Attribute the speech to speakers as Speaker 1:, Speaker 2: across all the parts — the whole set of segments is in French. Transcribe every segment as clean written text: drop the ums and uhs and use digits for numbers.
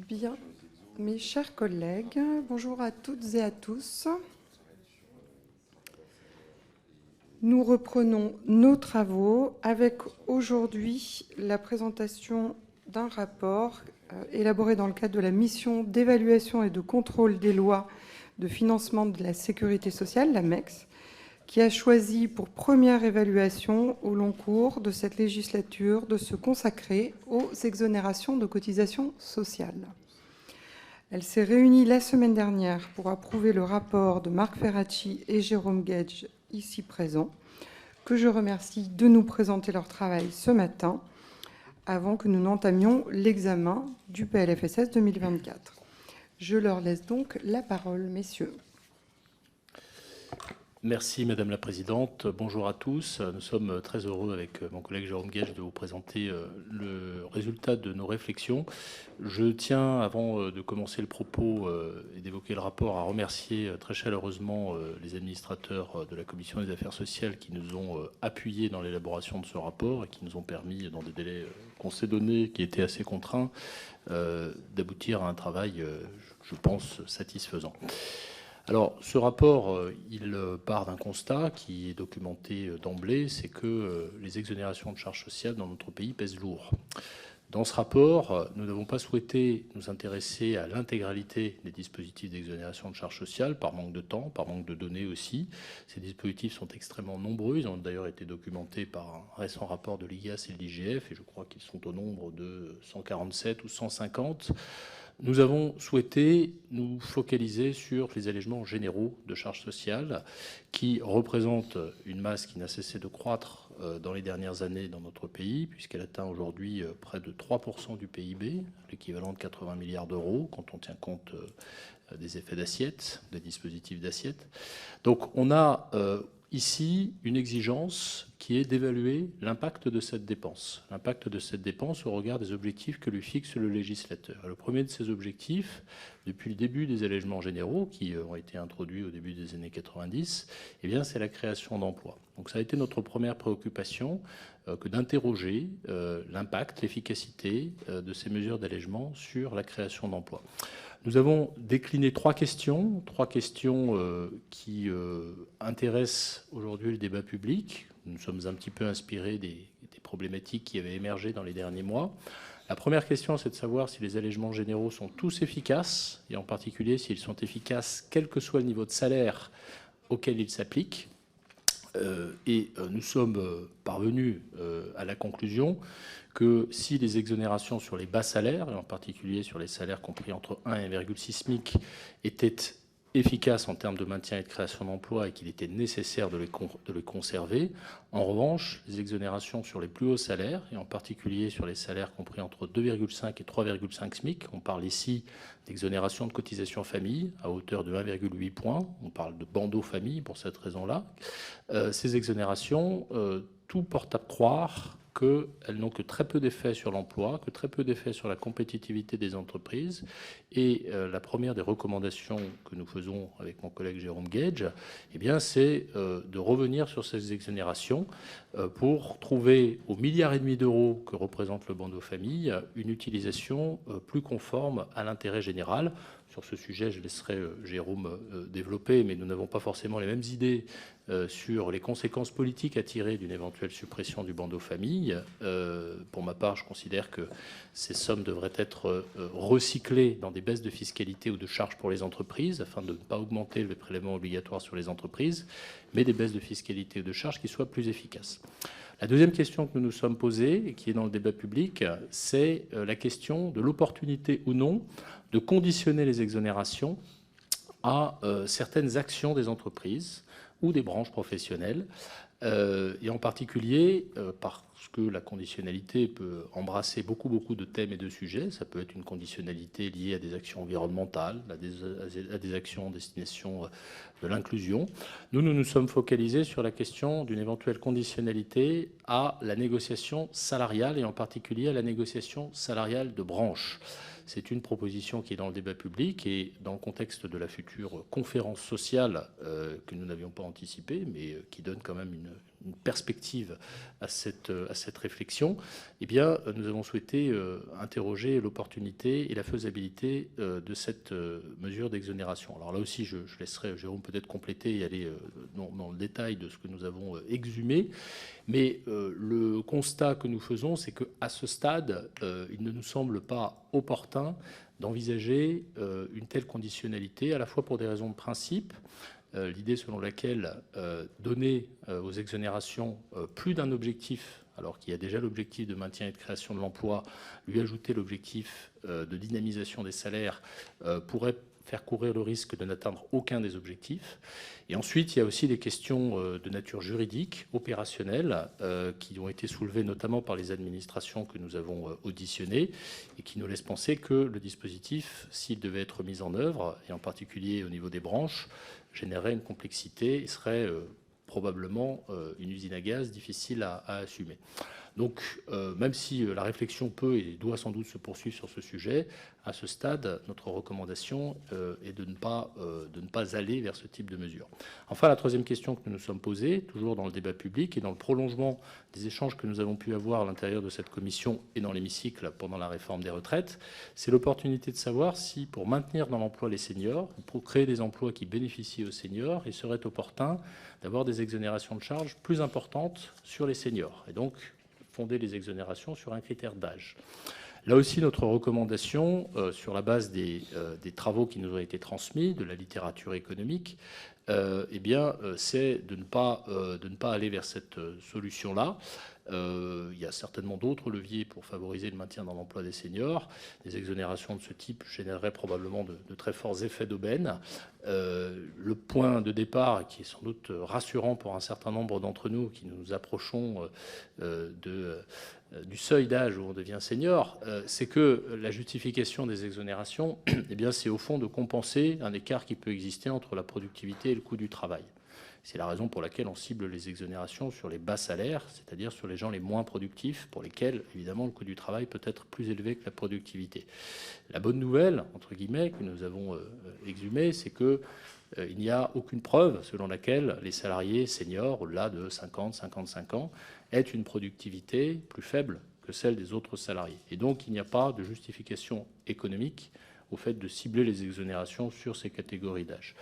Speaker 1: Bien, mes chers collègues, bonjour à toutes et à tous. Nous reprenons nos travaux avec aujourd'hui la présentation d'un rapport élaboré dans le cadre de la mission d'évaluation et de contrôle des lois de financement de la sécurité sociale, la MEX, qui a choisi pour première évaluation au long cours de cette législature de se consacrer aux exonérations de cotisations sociales. Elle s'est réunie la semaine dernière pour approuver le rapport de Marc Ferracci et Jérôme Guedj, ici présents, que je remercie de nous présenter leur travail ce matin, avant que nous n'entamions l'examen du PLFSS 2024. Je leur laisse donc la parole, messieurs.
Speaker 2: Merci Madame la Présidente. Bonjour à tous. Nous sommes très heureux avec mon collègue Jérôme Guedj de vous présenter le résultat de nos réflexions. Je tiens, avant de commencer le propos et d'évoquer le rapport, à remercier très chaleureusement les administrateurs de la Commission des Affaires sociales qui nous ont appuyés dans l'élaboration de ce rapport et qui nous ont permis, dans des délais qu'on s'est donnés, qui étaient assez contraints, d'aboutir à un travail, je pense, satisfaisant. Alors, ce rapport, il part d'un constat qui est documenté d'emblée, c'est que les exonérations de charges sociales dans notre pays pèsent lourd. Dans ce rapport, nous n'avons pas souhaité nous intéresser à l'intégralité des dispositifs d'exonération de charges sociales, par manque de temps, par manque de données aussi. Ces dispositifs sont extrêmement nombreux, ils ont d'ailleurs été documentés par un récent rapport de l'IGAS et de l'IGF, et je crois qu'ils sont au nombre de 147 ou 150. Nous avons souhaité nous focaliser sur les allègements généraux de charges sociales qui représentent une masse qui n'a cessé de croître dans les dernières années dans notre pays, puisqu'elle atteint aujourd'hui près de 3% du PIB, l'équivalent de 80 milliards d'euros, quand on tient compte des effets d'assiette, des dispositifs d'assiette. Donc on a ici une exigence qui est d'évaluer l'impact de cette dépense. L'impact de cette dépense au regard des objectifs que lui fixe le législateur. Le premier de ces objectifs, depuis le début des allègements généraux qui ont été introduits au début des années 90, eh bien, c'est la création d'emplois. Donc ça a été notre première préoccupation que d'interroger l'impact, l'efficacité de ces mesures d'allègement sur la création d'emplois. Nous avons décliné trois questions qui intéressent aujourd'hui le débat public. Nous sommes un petit peu inspirés des problématiques qui avaient émergé dans les derniers mois. La première question, c'est de savoir si les allègements généraux sont tous efficaces, et en particulier s'ils sont efficaces quel que soit le niveau de salaire auquel ils s'appliquent. Nous sommes parvenus à la conclusion que si les exonérations sur les bas salaires, et en particulier sur les salaires compris entre 1 et 1,6 SMIC, étaient efficaces en termes de maintien et de création d'emplois et qu'il était nécessaire de les conserver. En revanche, les exonérations sur les plus hauts salaires, et en particulier sur les salaires compris entre 2,5 et 3,5 SMIC, on parle ici d'exonération de cotisation famille à hauteur de 1,8 points, on parle de bandeau famille pour cette raison-là, ces exonérations, tout porte à croire qu'elles n'ont que très peu d'effet sur l'emploi, que très peu d'effet sur la compétitivité des entreprises. Et la première des recommandations que nous faisons avec mon collègue Jérôme Guedj, eh bien, c'est de revenir sur ces exonérations pour trouver aux 1,5 milliard d'euros que représente le bandeau famille une utilisation plus conforme à l'intérêt général. Sur ce sujet, je laisserai Jérôme développer, mais nous n'avons pas forcément les mêmes idées sur les conséquences politiques à tirer d'une éventuelle suppression du bandeau famille. Pour ma part, je considère que ces sommes devraient être recyclées dans des baisses de fiscalité ou de charges pour les entreprises, afin de ne pas augmenter le prélèvement obligatoire sur les entreprises, mais des baisses de fiscalité ou de charges qui soient plus efficaces. La deuxième question que nous nous sommes posée, et qui est dans le débat public, c'est la question de l'opportunité ou non de conditionner les exonérations à certaines actions des entreprises ou des branches professionnelles, et en particulier parce que la conditionnalité peut embrasser beaucoup de thèmes et de sujets. Ça peut être une conditionnalité liée à des actions environnementales, à des actions en destination de l'inclusion. Nous nous sommes focalisés sur la question d'une éventuelle conditionnalité à la négociation salariale, et en particulier à la négociation salariale de branche. C'est une proposition qui est dans le débat public, et dans le contexte de la future conférence sociale que nous n'avions pas anticipée, mais qui donne quand même une une perspective à cette réflexion, eh bien, nous avons souhaité interroger l'opportunité et la faisabilité de cette mesure d'exonération. Alors là aussi, je laisserai Jérôme peut-être compléter et aller dans le détail de ce que nous avons exhumé. Mais le constat que nous faisons, c'est qu'à ce stade, il ne nous semble pas opportun d'envisager une telle conditionnalité, à la fois pour des raisons de principe, l'idée selon laquelle donner aux exonérations plus d'un objectif, alors qu'il y a déjà l'objectif de maintien et de création de l'emploi, lui ajouter l'objectif de dynamisation des salaires pourrait faire courir le risque de n'atteindre aucun des objectifs. Et ensuite, il y a aussi des questions de nature juridique, opérationnelle, qui ont été soulevées notamment par les administrations que nous avons auditionnées et qui nous laissent penser que le dispositif, s'il devait être mis en œuvre, et en particulier au niveau des branches, générerait une complexité et serait probablement une usine à gaz difficile à assumer. Donc, même si la réflexion peut et doit sans doute se poursuivre sur ce sujet, à ce stade, notre recommandation est de ne pas aller vers ce type de mesure. Enfin, la troisième question que nous nous sommes posée, toujours dans le débat public et dans le prolongement des échanges que nous avons pu avoir à l'intérieur de cette commission et dans l'hémicycle pendant la réforme des retraites, c'est l'opportunité de savoir si, pour maintenir dans l'emploi les seniors, pour créer des emplois qui bénéficient aux seniors, il serait opportun d'avoir des exonérations de charges plus importantes sur les seniors. Et donc, fonder les exonérations sur un critère d'âge. Là aussi, notre recommandation, sur la base des travaux qui nous ont été transmis, de la littérature économique, eh bien, c'est de ne pas aller vers cette solution-là. Il y a certainement d'autres leviers pour favoriser le maintien dans l'emploi des seniors. Des exonérations de ce type généreraient probablement de très forts effets d'aubaine. Le point de départ, qui est sans doute rassurant pour un certain nombre d'entre nous qui nous approchons du seuil d'âge où on devient senior, c'est que la justification des exonérations, eh bien, c'est au fond de compenser un écart qui peut exister entre la productivité et le coût du travail. C'est la raison pour laquelle on cible les exonérations sur les bas salaires, c'est-à-dire sur les gens les moins productifs, pour lesquels, évidemment, le coût du travail peut être plus élevé que la productivité. La bonne nouvelle, entre guillemets, que nous avons exhumée, c'est que il n'y a aucune preuve selon laquelle les salariés seniors, au-delà de 50-55 ans, aient une productivité plus faible que celle des autres salariés. Et donc, il n'y a pas de justification économique au fait de cibler les exonérations sur ces catégories d'âge.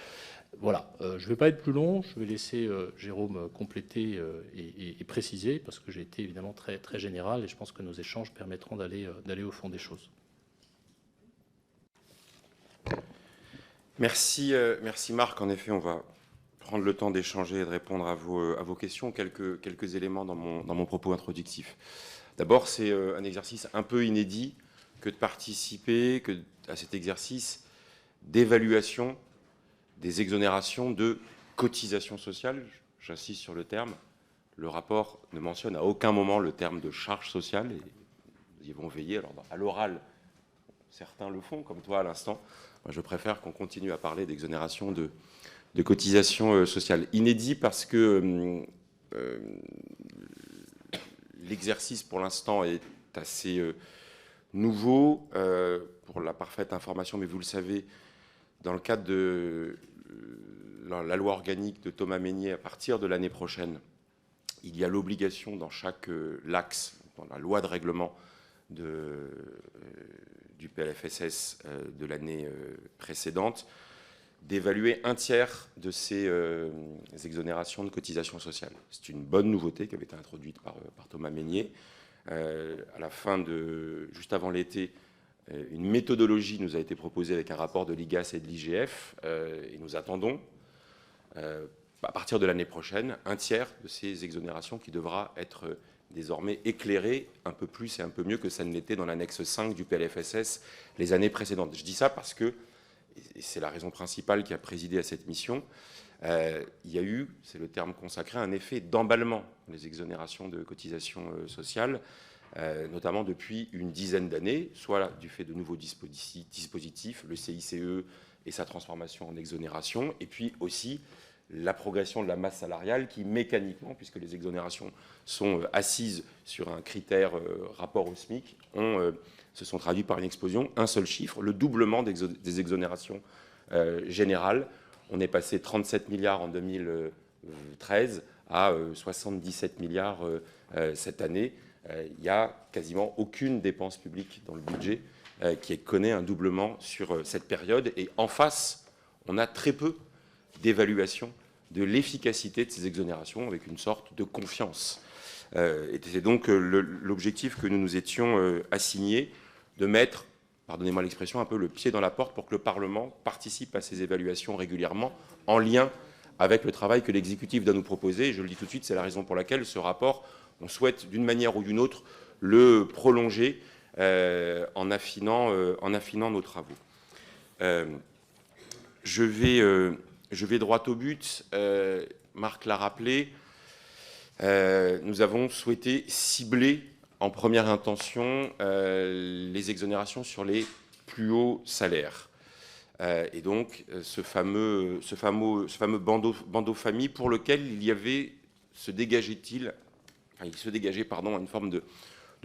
Speaker 2: Voilà, je ne vais pas être plus long, je vais laisser Jérôme compléter et préciser, parce que j'ai été évidemment très, très général, et je pense que nos échanges permettront d'aller au fond des choses.
Speaker 3: Merci Marc. En effet, on va prendre le temps d'échanger et de répondre à vos questions. Quelques éléments dans mon propos introductif. D'abord, c'est un exercice un peu inédit que de participer à cet exercice d'évaluation des exonérations de cotisations sociales. J'insiste sur le terme. Le rapport ne mentionne à aucun moment le terme de charge sociale. Et nous y avons veillé. Alors, à l'oral, certains le font, comme toi à l'instant. Moi, je préfère qu'on continue à parler d'exonération de cotisations sociales. Inédit parce que l'exercice, pour l'instant, est assez nouveau. Pour la parfaite information, mais vous le savez, dans le cadre de la loi organique de Thomas Mesnier, à partir de l'année prochaine, il y a l'obligation dans chaque LAX, dans la loi de règlement du PLFSS de l'année précédente, d'évaluer un tiers de ces exonérations de cotisations sociales. C'est une bonne nouveauté qui avait été introduite par Thomas Mesnier. À la fin juste avant l'été, une méthodologie nous a été proposée avec un rapport de l'IGAS et de l'IGF, et nous attendons, à partir de l'année prochaine, un tiers de ces exonérations qui devra être désormais éclairé un peu plus et un peu mieux que ça ne l'était dans l'annexe 5 du PLFSS les années précédentes. Je dis ça parce que, et c'est la raison principale qui a présidé à cette mission, il y a eu, c'est le terme consacré, un effet d'emballement des exonérations de cotisations sociales, notamment depuis une dizaine d'années, soit du fait de nouveaux dispositifs, le CICE et sa transformation en exonération, et puis aussi la progression de la masse salariale qui, mécaniquement, puisque les exonérations sont assises sur un critère rapport au SMIC, se sont traduits par une explosion, un seul chiffre, le doublement des exonérations générales. On est passé 37 milliards en 2013 à 77 milliards cette année. Il n'y a quasiment aucune dépense publique dans le budget qui connaît un doublement sur cette période. Et en face, on a très peu d'évaluation de l'efficacité de ces exonérations avec une sorte de confiance. Et c'est donc l'objectif que nous nous étions assignés, de mettre, pardonnez-moi l'expression, un peu le pied dans la porte pour que le Parlement participe à ces évaluations régulièrement en lien avec le travail que l'exécutif doit nous proposer. Et je le dis tout de suite, c'est la raison pour laquelle ce rapport, on souhaite d'une manière ou d'une autre le prolonger en affinant nos travaux. Je vais droit au but. Marc l'a rappelé. Nous avons souhaité cibler en première intention les exonérations sur les plus hauts salaires. Et donc ce fameux bandeau famille pour lequel il se dégageait une forme de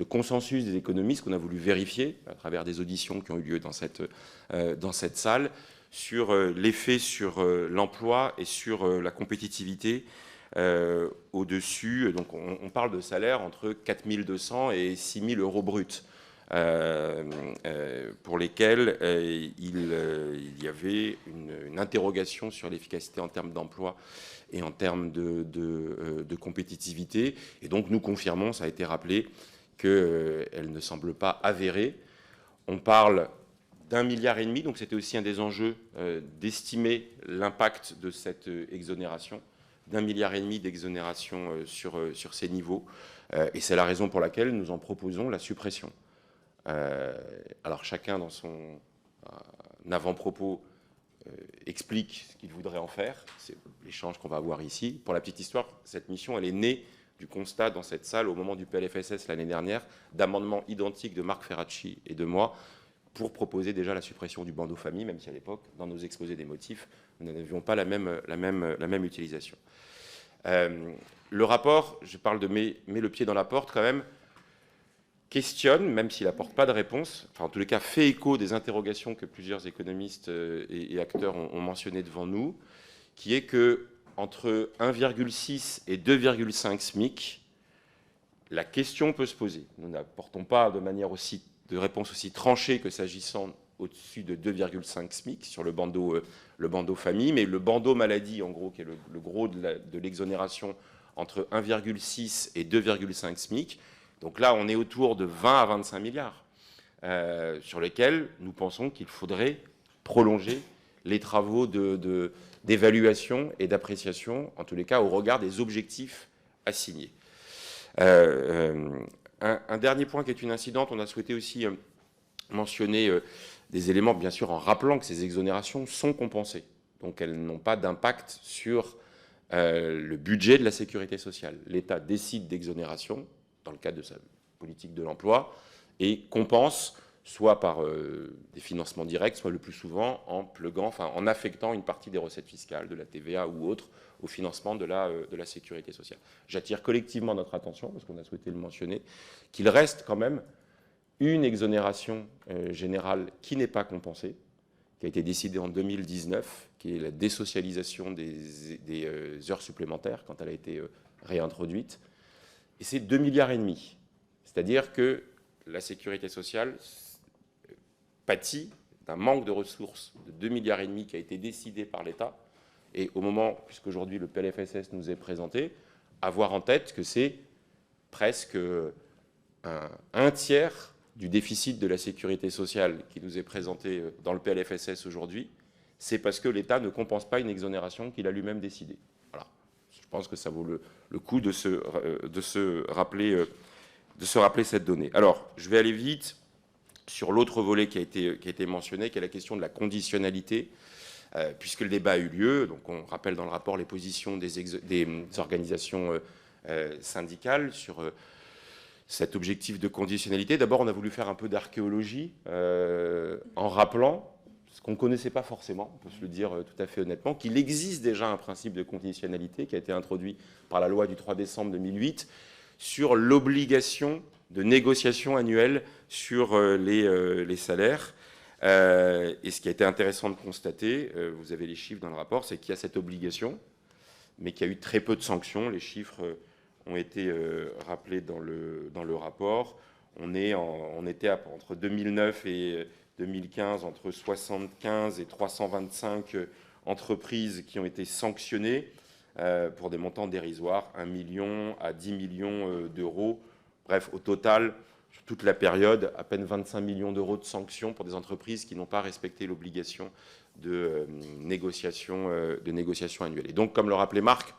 Speaker 3: consensus des économistes qu'on a voulu vérifier à travers des auditions qui ont eu lieu dans cette salle sur l'effet sur l'emploi et sur la compétitivité au-dessus. Donc on parle de salaire entre 4 200 et 6 000 euros bruts, pour lesquels il y avait une interrogation sur l'efficacité en termes d'emploi et en termes de compétitivité. Et donc nous confirmons, ça a été rappelé, qu'elle ne semble pas avérée. On parle d'1,5 milliard, donc c'était aussi un des enjeux d'estimer l'impact de cette exonération, d'1,5 milliard d'exonération sur ces niveaux. Et c'est la raison pour laquelle nous en proposons la suppression. Alors chacun dans son avant-propos explique ce qu'il voudrait en faire. C'est l'échange qu'on va avoir ici. Pour la petite histoire, cette mission, elle est née du constat dans cette salle, au moment du PLFSS l'année dernière, d'amendements identiques de Marc Ferracci et de moi, pour proposer déjà la suppression du bandeau famille, même si à l'époque, dans nos exposés des motifs, nous n'avions pas la même utilisation. Le rapport, je parle de met le pied dans la porte quand même, questionne, même s'il n'apporte pas de réponse, enfin en tous les cas fait écho des interrogations que plusieurs économistes et acteurs ont mentionnées devant nous, qui est que entre 1,6 et 2,5 SMIC, la question peut se poser. Nous n'apportons pas de réponse aussi tranchée que s'agissant au-dessus de 2,5 SMIC sur le bandeau famille, mais le bandeau maladie, en gros, qui est le gros de l'exonération entre 1,6 et 2,5 SMIC. Donc là, on est autour de 20 à 25 milliards, sur lesquels nous pensons qu'il faudrait prolonger les travaux d'évaluation et d'appréciation, en tous les cas au regard des objectifs assignés. Un dernier point qui est une incidente, on a souhaité aussi mentionner des éléments, bien sûr, en rappelant que ces exonérations sont compensées. Donc elles n'ont pas d'impact sur le budget de la sécurité sociale. L'État décide d'exonération dans le cadre de sa politique de l'emploi et compense soit par des financements directs, soit le plus souvent en affectant une partie des recettes fiscales, de la TVA ou autre, au financement de la sécurité sociale. J'attire collectivement notre attention, parce qu'on a souhaité le mentionner, qu'il reste quand même une exonération générale qui n'est pas compensée, qui a été décidée en 2019, qui est la désocialisation des heures supplémentaires quand elle a été réintroduite. Et c'est 2,5 milliards. C'est-à-dire que la sécurité sociale pâtit d'un manque de ressources de 2,5 milliards qui a été décidé par l'État. Et au moment, puisqu'aujourd'hui le PLFSS nous est présenté, avoir en tête que c'est presque un tiers du déficit de la sécurité sociale qui nous est présenté dans le PLFSS aujourd'hui, c'est parce que l'État ne compense pas une exonération qu'il a lui-même décidée. Voilà. Je pense que ça vaut le coup de se rappeler cette donnée. Alors, je vais aller vite sur l'autre volet qui a été mentionné, qui est la question de la conditionnalité, puisque le débat a eu lieu. Donc, on rappelle dans le rapport les positions des organisations syndicales sur cet objectif de conditionnalité. D'abord, on a voulu faire un peu d'archéologie en rappelant ce qu'on ne connaissait pas forcément, on peut se le dire tout à fait honnêtement, qu'il existe déjà un principe de conditionnalité qui a été introduit par la loi du 3 décembre 2008 sur l'obligation de négociation annuelle sur les salaires. Et ce qui a été intéressant de constater, vous avez les chiffres dans le rapport, c'est qu'il y a cette obligation, mais qu'il y a eu très peu de sanctions. Les chiffres ont été rappelés dans le rapport. On était entre 2009 et 2015 entre 75 et 325 entreprises qui ont été sanctionnées pour des montants dérisoires, 1 million à 10 millions d'euros. Bref, au total, sur toute la période, à peine 25 millions d'euros de sanctions pour des entreprises qui n'ont pas respecté l'obligation de négociation annuelle. Et donc, comme le rappelait Marc,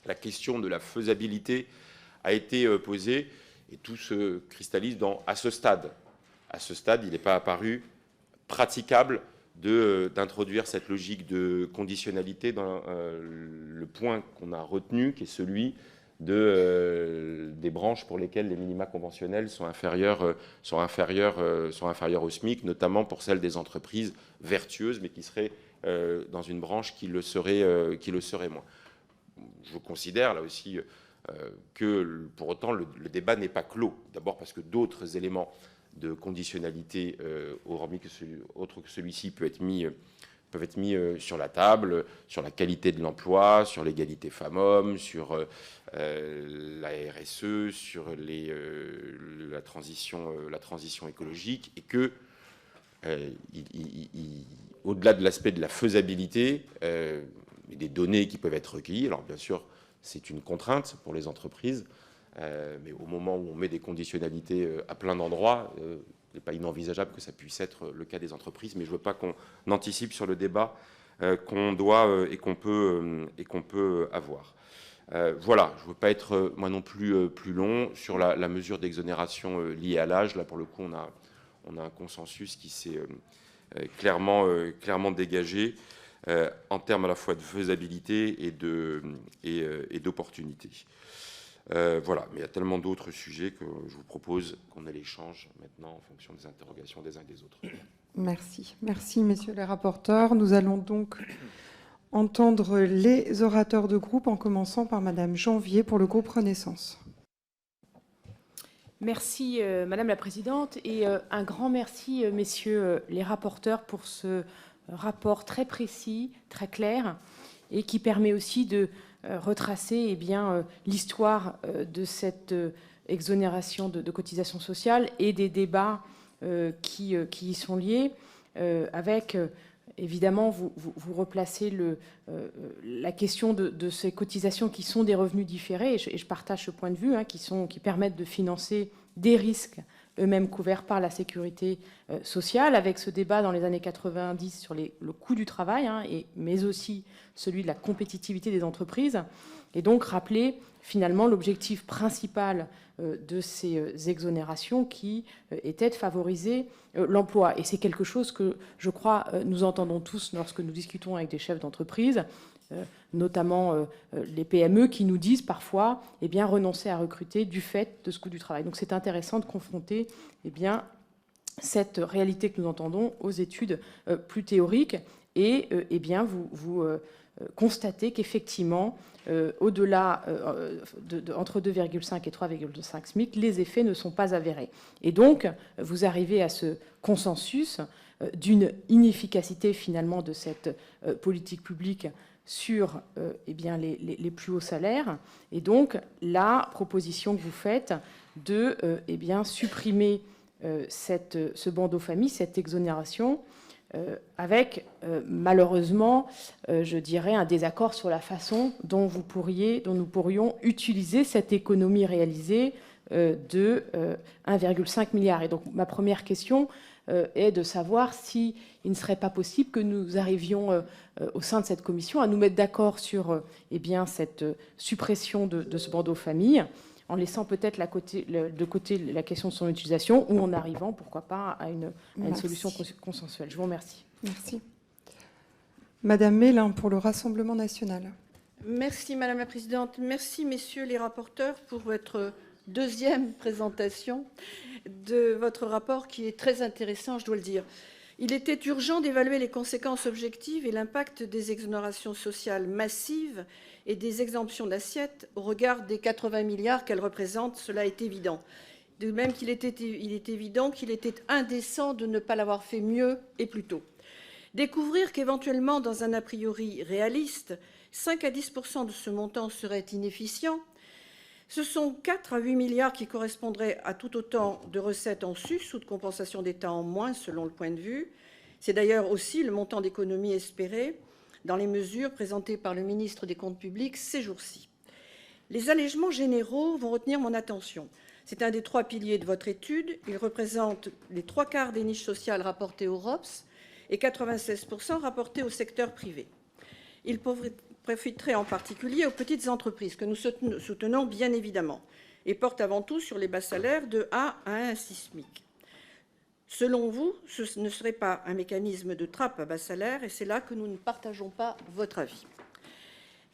Speaker 3: la question de la faisabilité a été posée et tout se cristallise à ce stade. À ce stade, il n'est pas apparu praticable d'introduire cette logique de conditionnalité dans le point qu'on a retenu, qui est celui des branches pour lesquelles les minima conventionnels sont inférieurs au SMIC, notamment pour celles des entreprises vertueuses, mais qui seraient dans une branche qui le serait moins. Je considère là aussi que pour autant le débat n'est pas clos. D'abord parce que d'autres éléments de conditionnalité autre que celui-ci peuvent être mis sur la table, sur la qualité de l'emploi, sur l'égalité femmes-hommes, sur la RSE, sur la transition écologique, et que au-delà de l'aspect de la faisabilité, des données qui peuvent être recueillies, alors bien sûr c'est une contrainte pour les entreprises, mais au moment où on met des conditionnalités à plein d'endroits, il n'est pas inenvisageable que ça puisse être le cas des entreprises, mais je ne veux pas qu'on anticipe sur le débat qu'on doit et qu'on peut avoir. Voilà, je ne veux pas être moi non plus long sur la mesure d'exonération liée à l'âge. Là, pour le coup, on a un consensus qui s'est clairement dégagé en termes à la fois de faisabilité et d'opportunité. Voilà, mais il y a tellement d'autres sujets que je vous propose qu'on ait l'échange maintenant en fonction des interrogations des uns et des autres.
Speaker 1: Merci. Merci, messieurs les rapporteurs. Nous allons donc entendre les orateurs de groupe, en commençant par Madame Janvier pour le groupe Renaissance.
Speaker 4: Merci, Madame la Présidente, et un grand merci, messieurs les rapporteurs, pour ce rapport très précis, très clair, et qui permet aussi de retracer l'histoire de cette exonération de cotisations sociales et des débats qui y sont liés, avec évidemment vous replacez la question de ces cotisations qui sont des revenus différés, et je partage ce point de vue, qui permettent de financer des risques eux-mêmes couverts par la sécurité sociale, avec ce débat dans les années 90 sur le coût du travail, mais aussi celui de la compétitivité des entreprises, et donc rappeler finalement l'objectif principal de ces exonérations qui était de favoriser l'emploi. Et c'est quelque chose que, je crois, nous entendons tous lorsque nous discutons avec des chefs d'entreprise, notamment les PME, qui nous disent parfois renoncer à recruter du fait de ce coût du travail. Donc c'est intéressant de confronter cette réalité que nous entendons aux études plus théoriques, et vous constatez qu'effectivement, au-delà entre 2,5 et 3,5 SMIC, les effets ne sont pas avérés. Et donc, vous arrivez à ce consensus d'une inefficacité finalement de cette politique publique sur les plus hauts salaires. Et donc, la proposition que vous faites de supprimer ce bandeau famille, cette exonération, avec malheureusement, je dirais, un désaccord sur la façon dont nous pourrions utiliser cette économie réalisée de 1,5 milliard. Et donc, ma première question est de savoir s'il ne serait pas possible que nous arrivions au sein de cette commission à nous mettre d'accord sur cette suppression de ce bandeau famille, en laissant peut-être de côté la question de son utilisation, ou en arrivant, pourquoi pas, à une solution consensuelle. Je vous remercie.
Speaker 1: Merci. Madame Mélin, pour le Rassemblement national.
Speaker 5: Merci, Madame la Présidente. Merci, messieurs les rapporteurs, pour votre deuxième présentation de votre rapport, qui est très intéressant, je dois le dire. Il était urgent d'évaluer les conséquences objectives et l'impact des exonérations sociales massives et des exemptions d'assiette au regard des 80 milliards qu'elles représentent, cela est évident. De même il est évident qu'il était indécent de ne pas l'avoir fait mieux et plus tôt. Découvrir qu'éventuellement, dans un a priori réaliste, 5 à 10% de ce montant serait inefficient. Ce sont 4 à 8 milliards qui correspondraient à tout autant de recettes en sus ou de compensation d'État en moins, selon le point de vue. C'est d'ailleurs aussi le montant d'économie espéré dans les mesures présentées par le ministre des Comptes publics ces jours-ci. Les allègements généraux vont retenir mon attention. C'est un des 3 piliers de votre étude. Il représente les 3/4 des niches sociales rapportées au ROPS et 96% rapportées au secteur privé. Il profiterait en particulier aux petites entreprises, que nous soutenons bien évidemment, et porte avant tout sur les bas salaires de 1 à 1,6 SMIC. Selon vous, ce ne serait pas un mécanisme de trappe à bas salaire, et c'est là que nous ne partageons pas votre avis.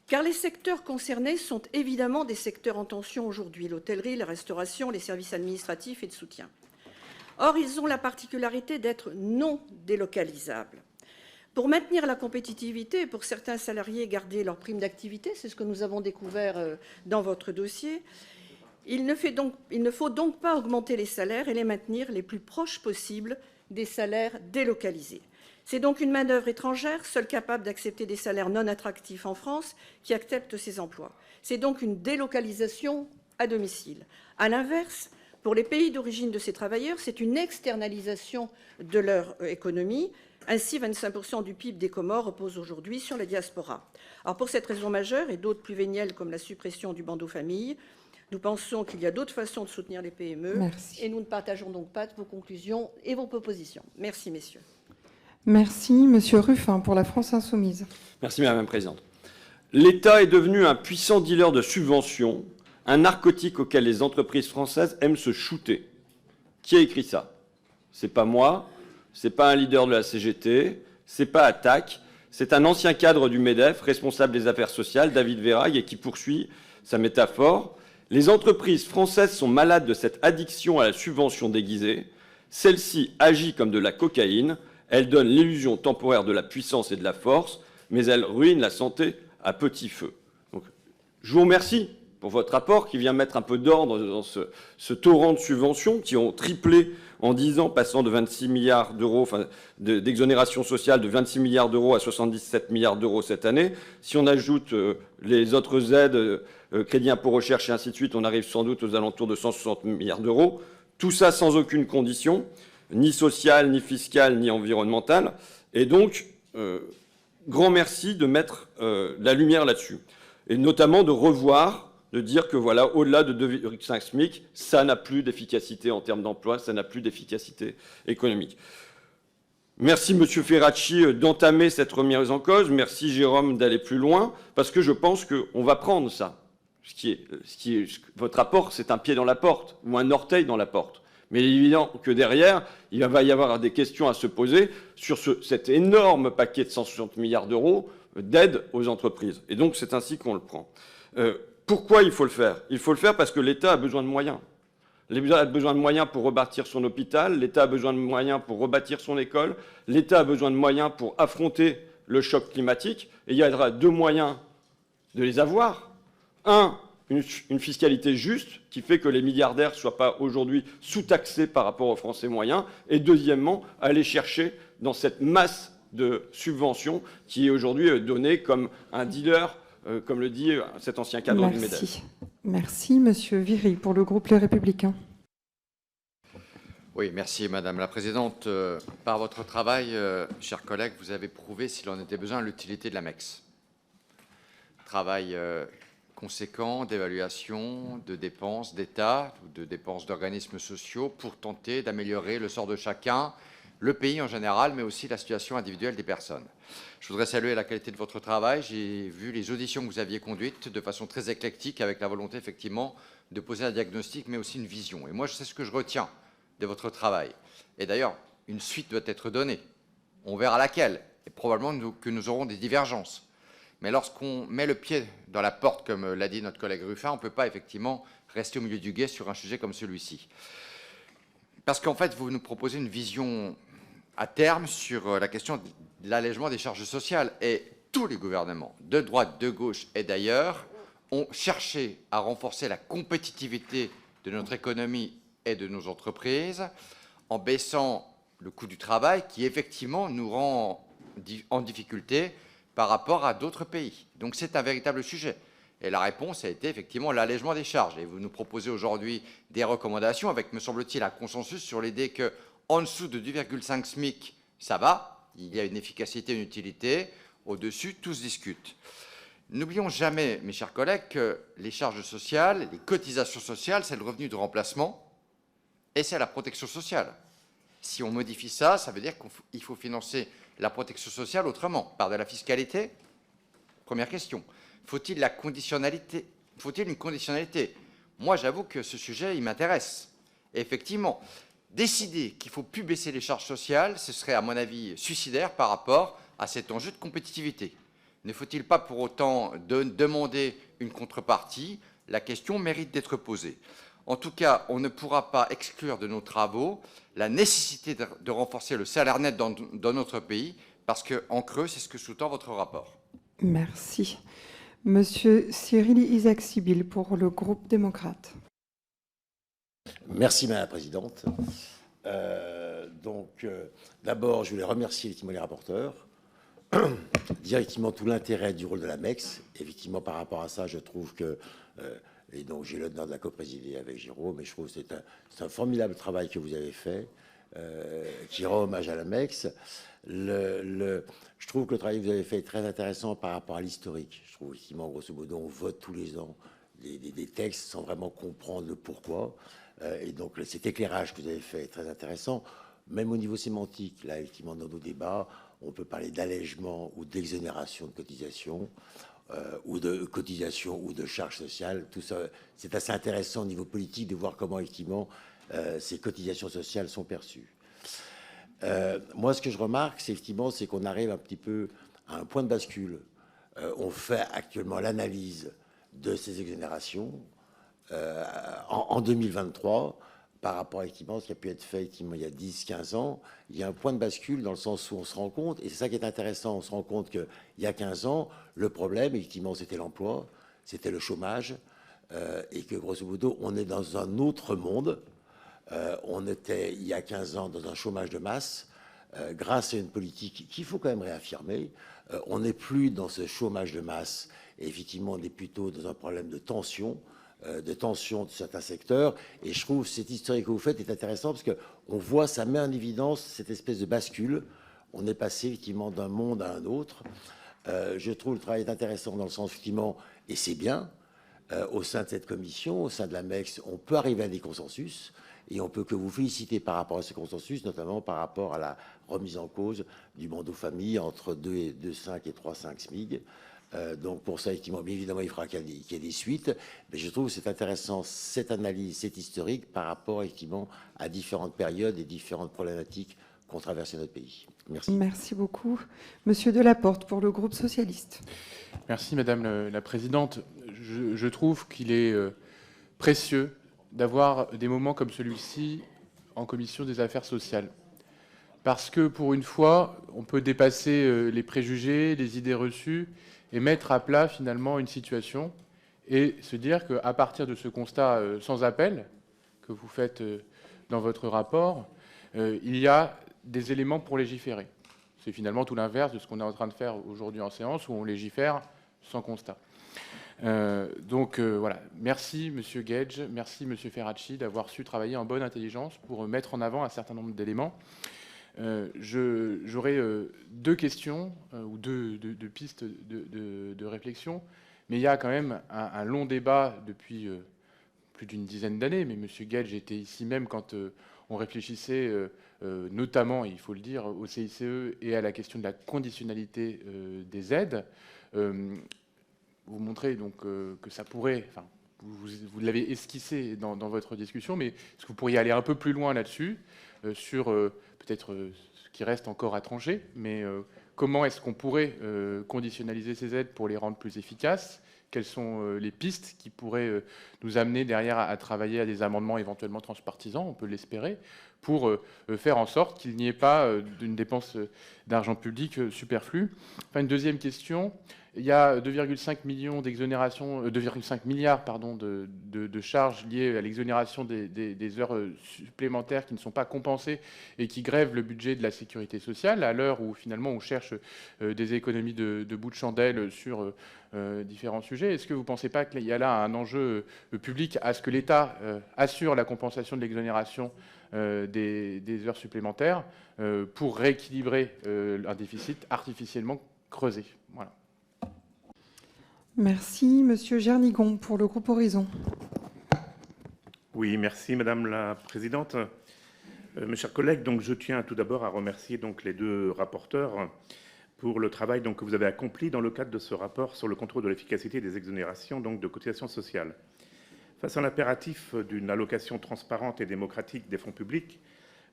Speaker 5: Car les secteurs concernés sont évidemment des secteurs en tension aujourd'hui, l'hôtellerie, la restauration, les services administratifs et de soutien. Or, ils ont la particularité d'être non délocalisables. Pour maintenir la compétitivité et pour certains salariés garder leur prime d'activité, c'est ce que nous avons découvert dans votre dossier, il ne faut donc pas augmenter les salaires et les maintenir les plus proches possibles des salaires délocalisés. C'est donc une main-d'œuvre étrangère, seule capable d'accepter des salaires non attractifs en France, qui accepte ces emplois. C'est donc une délocalisation à domicile. À l'inverse, pour les pays d'origine de ces travailleurs, c'est une externalisation de leur économie. Ainsi, 25% du PIB des Comores repose aujourd'hui sur la diaspora. Alors, pour cette raison majeure et d'autres plus vénielles comme la suppression du bandeau famille, nous pensons qu'il y a d'autres façons de soutenir les PME.
Speaker 1: Merci.
Speaker 5: Et nous ne partageons donc pas vos conclusions et vos propositions. Merci, messieurs.
Speaker 1: Merci, Monsieur Ruffin, pour la France Insoumise.
Speaker 6: Merci, Madame la Présidente. L'État est devenu un puissant dealer de subventions, un narcotique auquel les entreprises françaises aiment se shooter. Qui a écrit ça? C'est pas moi, c'est pas un leader de la CGT, c'est pas Attac, c'est un ancien cadre du MEDEF, responsable des affaires sociales, David Véraille, et qui poursuit sa métaphore. Les entreprises françaises sont malades de cette addiction à la subvention déguisée. Celle-ci agit comme de la cocaïne. Elle donne l'illusion temporaire de la puissance et de la force, mais elle ruine la santé à petit feu. Donc, je vous remercie pour votre rapport qui vient mettre un peu d'ordre dans ce torrent de subventions qui ont triplé en 10 ans, passant de 26 milliards d'euros, enfin, d'exonération sociale de 26 milliards d'euros à 77 milliards d'euros cette année. Si on ajoute les autres aides, crédit impôt recherche et ainsi de suite, on arrive sans doute aux alentours de 160 milliards d'euros. Tout ça sans aucune condition, ni sociale, ni fiscale, ni environnementale. Et donc, grand merci de mettre la lumière là-dessus. Et notamment de revoir, de dire que voilà, au-delà de 2,5 SMIC, ça n'a plus d'efficacité en termes d'emploi, ça n'a plus d'efficacité économique. Merci, Monsieur Ferracci, d'entamer cette remise en cause. Merci, Jérôme, d'aller plus loin, parce que je pense qu'on va prendre ça. Votre rapport, c'est un pied dans la porte, ou un orteil dans la porte. Mais il est évident que derrière, il va y avoir des questions à se poser sur cet énorme paquet de 160 milliards d'euros d'aide aux entreprises. Et donc, c'est ainsi qu'on le prend. Pourquoi il faut le faire? Il faut le faire parce que l'État a besoin de moyens. L'État a besoin de moyens pour rebâtir son hôpital, l'État a besoin de moyens pour rebâtir son école, l'État a besoin de moyens pour affronter le choc climatique. Et il y aura 2 moyens de les avoir. Un, une fiscalité juste qui fait que les milliardaires ne soient pas aujourd'hui sous-taxés par rapport aux Français moyens. Et deuxièmement, aller chercher dans cette masse de subventions qui est aujourd'hui donnée comme un dealer, comme le dit cet ancien cadre du MEDEF.
Speaker 1: Merci, Monsieur Viry, pour le groupe Les Républicains.
Speaker 7: Oui, merci Madame la Présidente. Par votre travail, chers collègues, vous avez prouvé, s'il en était besoin, l'utilité de la MEX. Travail conséquent d'évaluation de dépenses d'État, de dépenses d'organismes sociaux pour tenter d'améliorer le sort de chacun, le pays en général, mais aussi la situation individuelle des personnes. Je voudrais saluer la qualité de votre travail. J'ai vu les auditions que vous aviez conduites de façon très éclectique, avec la volonté effectivement de poser un diagnostic, mais aussi une vision. Et moi, je sais ce que je retiens de votre travail. Et d'ailleurs, une suite doit être donnée. On verra laquelle. Et probablement que nous aurons des divergences. Mais lorsqu'on met le pied dans la porte, comme l'a dit notre collègue Ruffin, on ne peut pas effectivement rester au milieu du gué sur un sujet comme celui-ci. Parce qu'en fait, vous nous proposez une vision à terme sur la question de l'allègement des charges sociales. Et tous les gouvernements, de droite, de gauche et d'ailleurs, ont cherché à renforcer la compétitivité de notre économie et de nos entreprises en baissant le coût du travail qui, effectivement, nous rend en difficulté par rapport à d'autres pays. Donc c'est un véritable sujet. Et la réponse a été effectivement l'allègement des charges. Et vous nous proposez aujourd'hui des recommandations avec, me semble-t-il, un consensus sur l'idée qu'en dessous de 2,5 SMIC, ça va, il y a une efficacité, une utilité. Au-dessus, tout se discute. N'oublions jamais, mes chers collègues, que les charges sociales, les cotisations sociales, c'est le revenu de remplacement et c'est la protection sociale. Si on modifie ça, ça veut dire qu'il faut financer la protection sociale autrement, par de la fiscalité. Première question. Faut-il une conditionnalité? Moi, j'avoue que ce sujet, il m'intéresse. Effectivement, décider qu'il ne faut plus baisser les charges sociales, ce serait, à mon avis, suicidaire par rapport à cet enjeu de compétitivité. Ne faut-il pas pour autant demander une contrepartie? La question mérite d'être posée. En tout cas, on ne pourra pas exclure de nos travaux la nécessité de renforcer le salaire net dans notre pays, parce qu'en creux, c'est ce que sous-tend votre rapport.
Speaker 1: Merci. Monsieur Cyril Isaac-Sibyl pour le groupe démocrate.
Speaker 8: Merci Madame la Présidente. D'abord, je voulais remercier effectivement les rapporteurs, dire effectivement tout l'intérêt du rôle de la MEX. Effectivement, par rapport à ça, je trouve que, et donc j'ai l'honneur de la coprésider avec Jérôme, mais je trouve que c'est un formidable travail que vous avez fait, qui rend hommage à la MEX. Je trouve que le travail que vous avez fait est très intéressant par rapport à l'historique. Je trouve effectivement, grosso modo, on vote tous les ans des textes sans vraiment comprendre le pourquoi. Et donc cet éclairage que vous avez fait est très intéressant. Même au niveau sémantique, là, effectivement, dans nos débats, on peut parler d'allègement ou d'exonération de cotisation, ou de cotisation ou de charges sociales. Tout ça, c'est assez intéressant au niveau politique de voir comment, effectivement, ces cotisations sociales sont perçues. Moi, ce que je remarque, c'est effectivement, c'est qu'on arrive un petit peu à un point de bascule. On fait actuellement l'analyse de ces exonérations en 2023 par rapport effectivement à ce qui a pu être fait effectivement, il y a 10-15 ans. Il y a un point de bascule dans le sens où on se rend compte, et c'est ça qui est intéressant, on se rend compte qu'il y a 15 ans, le problème, effectivement, c'était l'emploi, c'était le chômage, et que grosso modo, on est dans un autre monde. On était, il y a 15 ans, dans un chômage de masse, grâce à une politique qu'il faut quand même réaffirmer. On n'est plus dans ce chômage de masse, et effectivement, on est plutôt dans un problème de tension de certains secteurs. Et je trouve que cette historique que vous faites est intéressant parce qu'on voit, ça met en évidence cette espèce de bascule. On est passé effectivement d'un monde à un autre. Je trouve le travail est intéressant dans le sens effectivement, et c'est bien, au sein de cette commission, au sein de la MEX, on peut arriver à des consensus et on peut que vous féliciter par rapport à ce consensus, notamment par rapport à la remise en cause du bandeau famille entre 2,5 et 3,5 SMIG. Donc pour ça, effectivement, bien évidemment, il faudra qu'il y ait des suites. Mais je trouve que c'est intéressant, cette analyse, cette historique, par rapport, effectivement, à différentes périodes et différentes problématiques qu'ont traversé notre pays. Merci.
Speaker 1: Merci beaucoup. Monsieur Delaporte, pour le groupe socialiste.
Speaker 9: Merci, Madame la Présidente. Je trouve qu'il est précieux d'avoir des moments comme celui-ci en commission des affaires sociales. Parce que, pour une fois, on peut dépasser les préjugés, les idées reçues, et mettre à plat finalement une situation et se dire qu'à partir de ce constat sans appel que vous faites dans votre rapport, il y a des éléments pour légiférer. C'est finalement tout l'inverse de ce qu'on est en train de faire aujourd'hui en séance où on légifère sans constat. Voilà, merci Monsieur Gage, merci Monsieur Ferracci d'avoir su travailler en bonne intelligence pour mettre en avant un certain nombre d'éléments. J'aurais deux questions ou deux pistes de réflexion, mais il y a quand même un long débat depuis plus d'une dizaine d'années, mais M. Gage était ici même quand on réfléchissait notamment, il faut le dire, au CICE et à la question de la conditionnalité des aides. Vous montrez donc que ça pourrait, enfin, vous l'avez esquissé dans votre discussion, mais est-ce que vous pourriez aller un peu plus loin là-dessus sur peut-être ce qui reste encore à trancher, mais comment est-ce qu'on pourrait conditionnaliser ces aides pour les rendre plus efficaces? Quelles sont les pistes qui pourraient nous amener derrière à travailler à des amendements éventuellement transpartisans, on peut l'espérer, pour faire en sorte qu'il n'y ait pas d'une dépense d'argent public superflue? Enfin, une deuxième question il y a 2,5 millions d'exonérations, 2,5 milliards pardon, de charges liées à l'exonération des heures supplémentaires qui ne sont pas compensées et qui grèvent le budget de la sécurité sociale, à l'heure où finalement on cherche des économies de bout de chandelle sur différents sujets. Est-ce que vous ne pensez pas qu'il y a là un enjeu public à ce que l'État assure la compensation de l'exonération des heures supplémentaires pour rééquilibrer un déficit artificiellement creusé? Voilà.
Speaker 1: Merci. Monsieur Jernigon, pour le groupe Horizon.
Speaker 10: Oui, merci Madame la Présidente. Mes chers collègues, donc, je tiens tout d'abord à remercier donc, les deux rapporteurs pour le travail donc, que vous avez accompli dans le cadre de ce rapport sur le contrôle de l'efficacité des exonérations donc, de cotisations sociales. Face à l'impératif d'une allocation transparente et démocratique des fonds publics,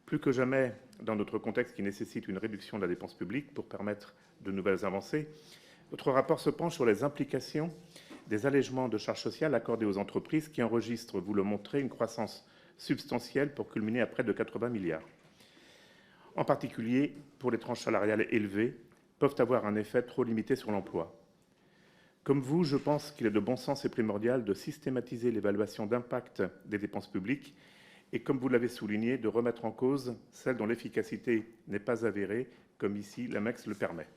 Speaker 10: plus que jamais dans notre contexte qui nécessite une réduction de la dépense publique pour permettre de nouvelles avancées, votre rapport se penche sur les implications des allègements de charges sociales accordés aux entreprises qui enregistrent, vous le montrez, une croissance substantielle pour culminer à près de 80 milliards. En particulier, pour les tranches salariales élevées, peuvent avoir un effet trop limité sur l'emploi. Comme vous, je pense qu'il est de bon sens et primordial de systématiser l'évaluation d'impact des dépenses publiques et, comme vous l'avez souligné, de remettre en cause celles dont l'efficacité n'est pas avérée, comme ici l'AMEX le permet.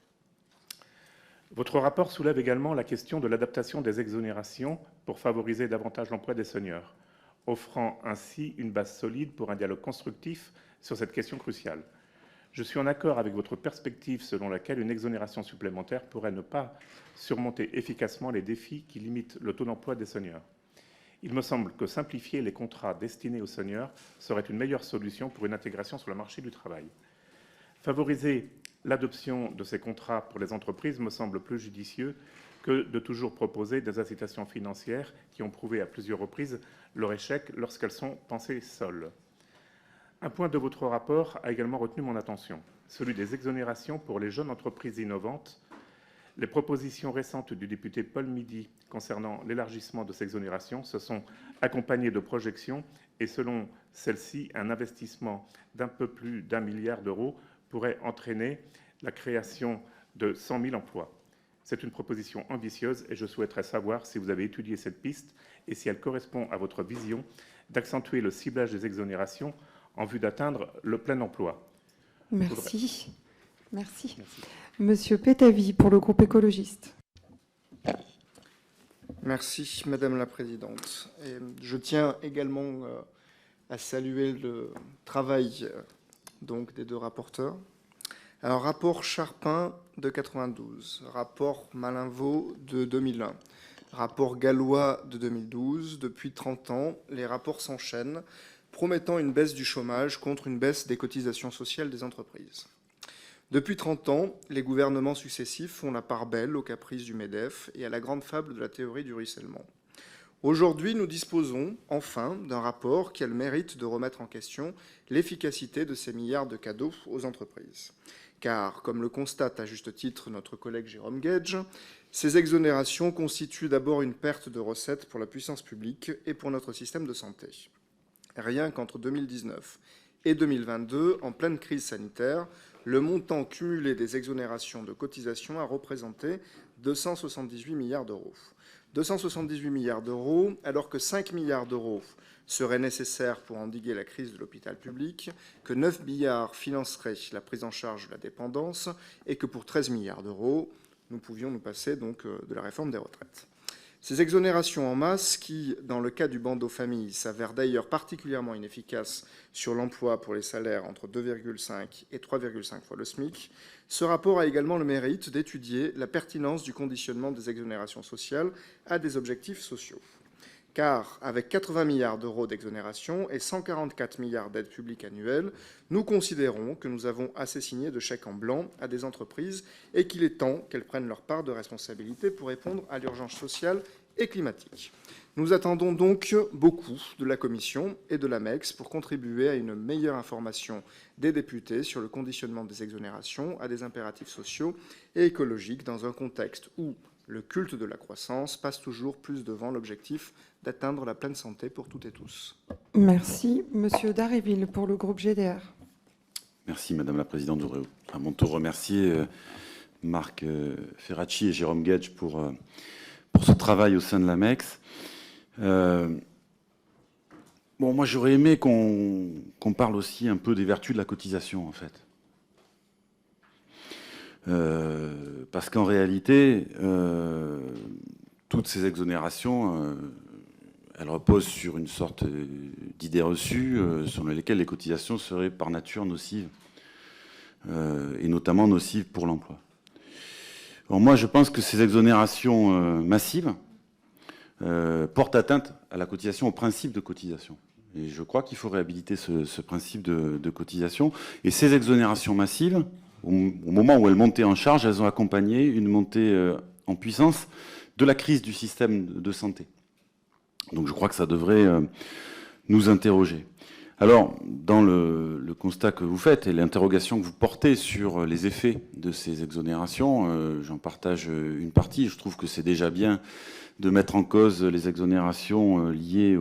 Speaker 10: Votre rapport soulève également la question de l'adaptation des exonérations pour favoriser davantage l'emploi des seniors, offrant ainsi une base solide pour un dialogue constructif sur cette question cruciale. Je suis en accord avec votre perspective selon laquelle une exonération supplémentaire pourrait ne pas surmonter efficacement les défis qui limitent le taux d'emploi des seniors. Il me semble que simplifier les contrats destinés aux seniors serait une meilleure solution pour une intégration sur le marché du travail. Favoriser l'adoption de ces contrats pour les entreprises me semble plus judicieux que de toujours proposer des incitations financières qui ont prouvé à plusieurs reprises leur échec lorsqu'elles sont pensées seules. Un point de votre rapport a également retenu mon attention, celui des exonérations pour les jeunes entreprises innovantes. Les propositions récentes du député Paul Midi concernant l'élargissement de ces exonérations se sont accompagnées de projections et selon celles-ci, un investissement d'un peu plus d'1 milliard d'euros pourrait entraîner la création de 100 000 emplois. C'est une proposition ambitieuse et je souhaiterais savoir si vous avez étudié cette piste et si elle correspond à votre vision d'accentuer le ciblage des exonérations en vue d'atteindre le plein emploi.
Speaker 1: Merci. Merci. Monsieur Pétavy, pour le groupe écologiste.
Speaker 11: Merci, Madame la Présidente. Et je tiens également à saluer le travail donc, des deux rapporteurs. Alors, rapport Charpin de 92, rapport Malinvaud de 2001, rapport Gallois de 2012. Depuis 30 ans, les rapports s'enchaînent, promettant une baisse du chômage contre une baisse des cotisations sociales des entreprises. Depuis 30 ans, les gouvernements successifs font la part belle aux caprices du MEDEF et à la grande fable de la théorie du ruissellement. Aujourd'hui, nous disposons enfin d'un rapport qui a le mérite de remettre en question l'efficacité de ces milliards de cadeaux aux entreprises. Car, comme le constate à juste titre notre collègue Jérôme Guedj, ces exonérations constituent d'abord une perte de recettes pour la puissance publique et pour notre système de santé. Rien qu'entre 2019 et 2022, en pleine crise sanitaire, le montant cumulé des exonérations de cotisations a représenté 278 milliards d'euros. 278 milliards d'euros, alors que 5 milliards d'euros seraient nécessaires pour endiguer la crise de l'hôpital public, que 9 milliards financeraient la prise en charge de la dépendance et que pour 13 milliards d'euros, nous pouvions nous passer donc de la réforme des retraites. Ces exonérations en masse qui, dans le cas du bandeau famille, s'avèrent d'ailleurs particulièrement inefficaces sur l'emploi pour les salaires entre 2,5 et 3,5 fois le SMIC, ce rapport a également le mérite d'étudier la pertinence du conditionnement des exonérations sociales à des objectifs sociaux. Car, avec 80 milliards d'euros d'exonération et 144 milliards d'aides publiques annuelles, nous considérons que nous avons assez signé de chèques en blanc à des entreprises et qu'il est temps qu'elles prennent leur part de responsabilité pour répondre à l'urgence sociale et climatique. Nous attendons donc beaucoup de la Commission et de l'AMEX pour contribuer à une meilleure information des députés sur le conditionnement des exonérations à des impératifs sociaux et écologiques dans un contexte où le culte de la croissance passe toujours plus devant l'objectif d'atteindre la pleine santé pour toutes et tous.
Speaker 1: Merci. Monsieur Dharréville, pour le groupe GDR.
Speaker 12: Merci, Madame la Présidente. Je voudrais à mon tour remercier Marc Ferracci et Jérôme Guedj pour ce travail au sein de l'AMEX. Bon, moi, j'aurais aimé qu'on parle aussi un peu des vertus de la cotisation, en fait. Parce qu'en réalité, toutes ces exonérations, elles reposent sur une sorte d'idée reçue sur lesquelles les cotisations seraient par nature nocives, et notamment nocives pour l'emploi. Alors moi, je pense que ces exonérations massives portent atteinte à la cotisation, au principe de cotisation. Et je crois qu'il faut réhabiliter ce principe de cotisation. Et ces exonérations massives, au moment où elles montaient en charge, elles ont accompagné une montée en puissance de la crise du système de santé. Donc je crois que ça devrait nous interroger. Alors, dans le constat que vous faites et l'interrogation que vous portez sur les effets de ces exonérations, j'en partage une partie. Je trouve que c'est déjà bien de mettre en cause les exonérations liées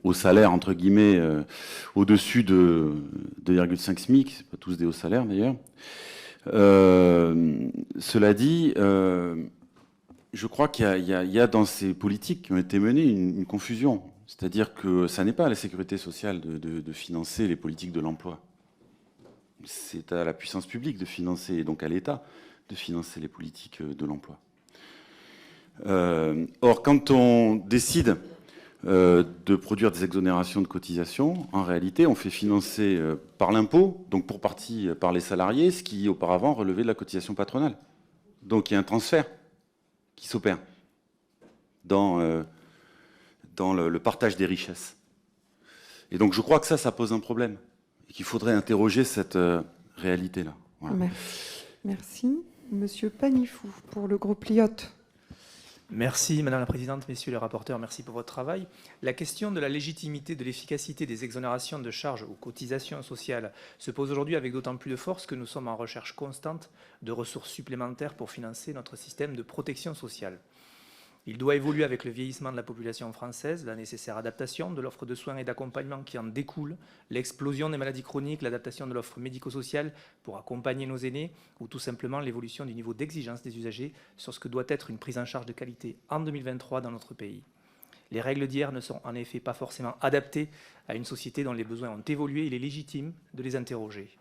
Speaker 12: au salaire, entre guillemets, au-dessus de 2,5 SMIC. C'est pas tous des hauts salaires, d'ailleurs. Cela dit, je crois qu'il y a dans ces politiques qui ont été menées une confusion. C'est-à-dire que ça n'est pas à la sécurité sociale de financer les politiques de l'emploi. C'est à la puissance publique de financer, et donc à l'État, de financer les politiques de l'emploi. Or, quand on décide de produire des exonérations de cotisations, en réalité, on fait financer par l'impôt, donc pour partie par les salariés, ce qui auparavant relevait de la cotisation patronale. Donc il y a un transfert qui s'opère dans le partage des richesses. Et donc je crois que ça pose un problème, et qu'il faudrait interroger cette réalité-là. Voilà.
Speaker 1: Merci. Monsieur Panifou, pour le groupe Lyotte.
Speaker 13: Merci Madame la Présidente, Messieurs les rapporteurs, merci pour votre travail. La question de la légitimité, de l'efficacité des exonérations de charges ou cotisations sociales se pose aujourd'hui avec d'autant plus de force que nous sommes en recherche constante de ressources supplémentaires pour financer notre système de protection sociale. Il doit évoluer avec le vieillissement de la population française, la nécessaire adaptation de l'offre de soins et d'accompagnement qui en découle, l'explosion des maladies chroniques, l'adaptation de l'offre médico-sociale pour accompagner nos aînés, ou tout simplement l'évolution du niveau d'exigence des usagers sur ce que doit être une prise en charge de qualité en 2023 dans notre pays. Les règles d'hier ne sont en effet pas forcément adaptées à une société dont les besoins ont évolué et il est légitime de les interroger.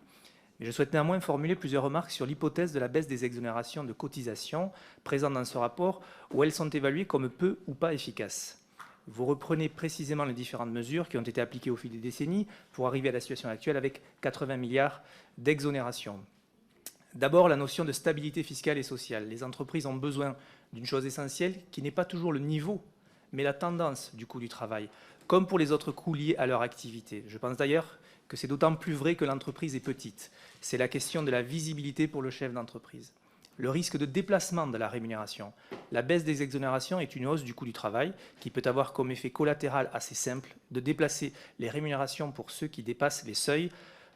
Speaker 13: Mais je souhaite néanmoins formuler plusieurs remarques sur l'hypothèse de la baisse des exonérations de cotisations présentes dans ce rapport, où elles sont évaluées comme peu ou pas efficaces. Vous reprenez précisément les différentes mesures qui ont été appliquées au fil des décennies pour arriver à la situation actuelle avec 80 milliards d'exonérations. D'abord, la notion de stabilité fiscale et sociale. Les entreprises ont besoin d'une chose essentielle qui n'est pas toujours le niveau, mais la tendance du coût du travail, comme pour les autres coûts liés à leur activité. Je pense d'ailleurs que c'est d'autant plus vrai que l'entreprise est petite. C'est la question de la visibilité pour le chef d'entreprise. Le risque de déplacement de la rémunération. La baisse des exonérations est une hausse du coût du travail qui peut avoir comme effet collatéral assez simple de déplacer les rémunérations pour ceux qui dépassent les seuils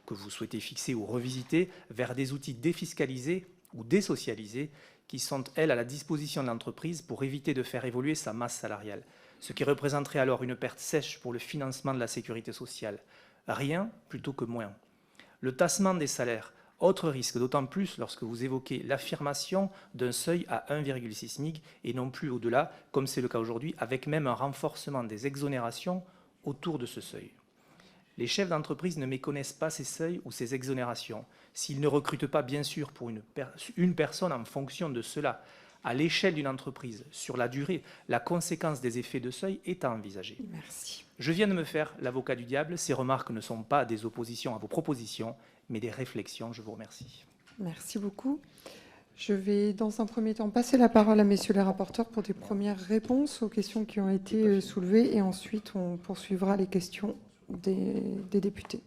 Speaker 13: que vous souhaitez fixer ou revisiter vers des outils défiscalisés ou désocialisés qui sont, elles, à la disposition de l'entreprise pour éviter de faire évoluer sa masse salariale, ce qui représenterait alors une perte sèche pour le financement de la sécurité sociale. Rien plutôt que moins. Le tassement des salaires, autre risque, d'autant plus lorsque vous évoquez l'affirmation d'un seuil à 1,6 SMIC et non plus au-delà, comme c'est le cas aujourd'hui, avec même un renforcement des exonérations autour de ce seuil. Les chefs d'entreprise ne méconnaissent pas ces seuils ou ces exonérations. S'ils ne recrutent pas, bien sûr, pour une personne en fonction de cela, à l'échelle d'une entreprise, sur la durée, la conséquence des effets de seuil est à envisager.
Speaker 1: Merci.
Speaker 13: Je viens de me faire l'avocat du diable. Ces remarques ne sont pas des oppositions à vos propositions, mais des réflexions. Je vous remercie.
Speaker 1: Merci beaucoup. Je vais, dans un premier temps, passer la parole à messieurs les rapporteurs pour des premières réponses aux questions qui ont été soulevées, et ensuite on poursuivra les questions des députés.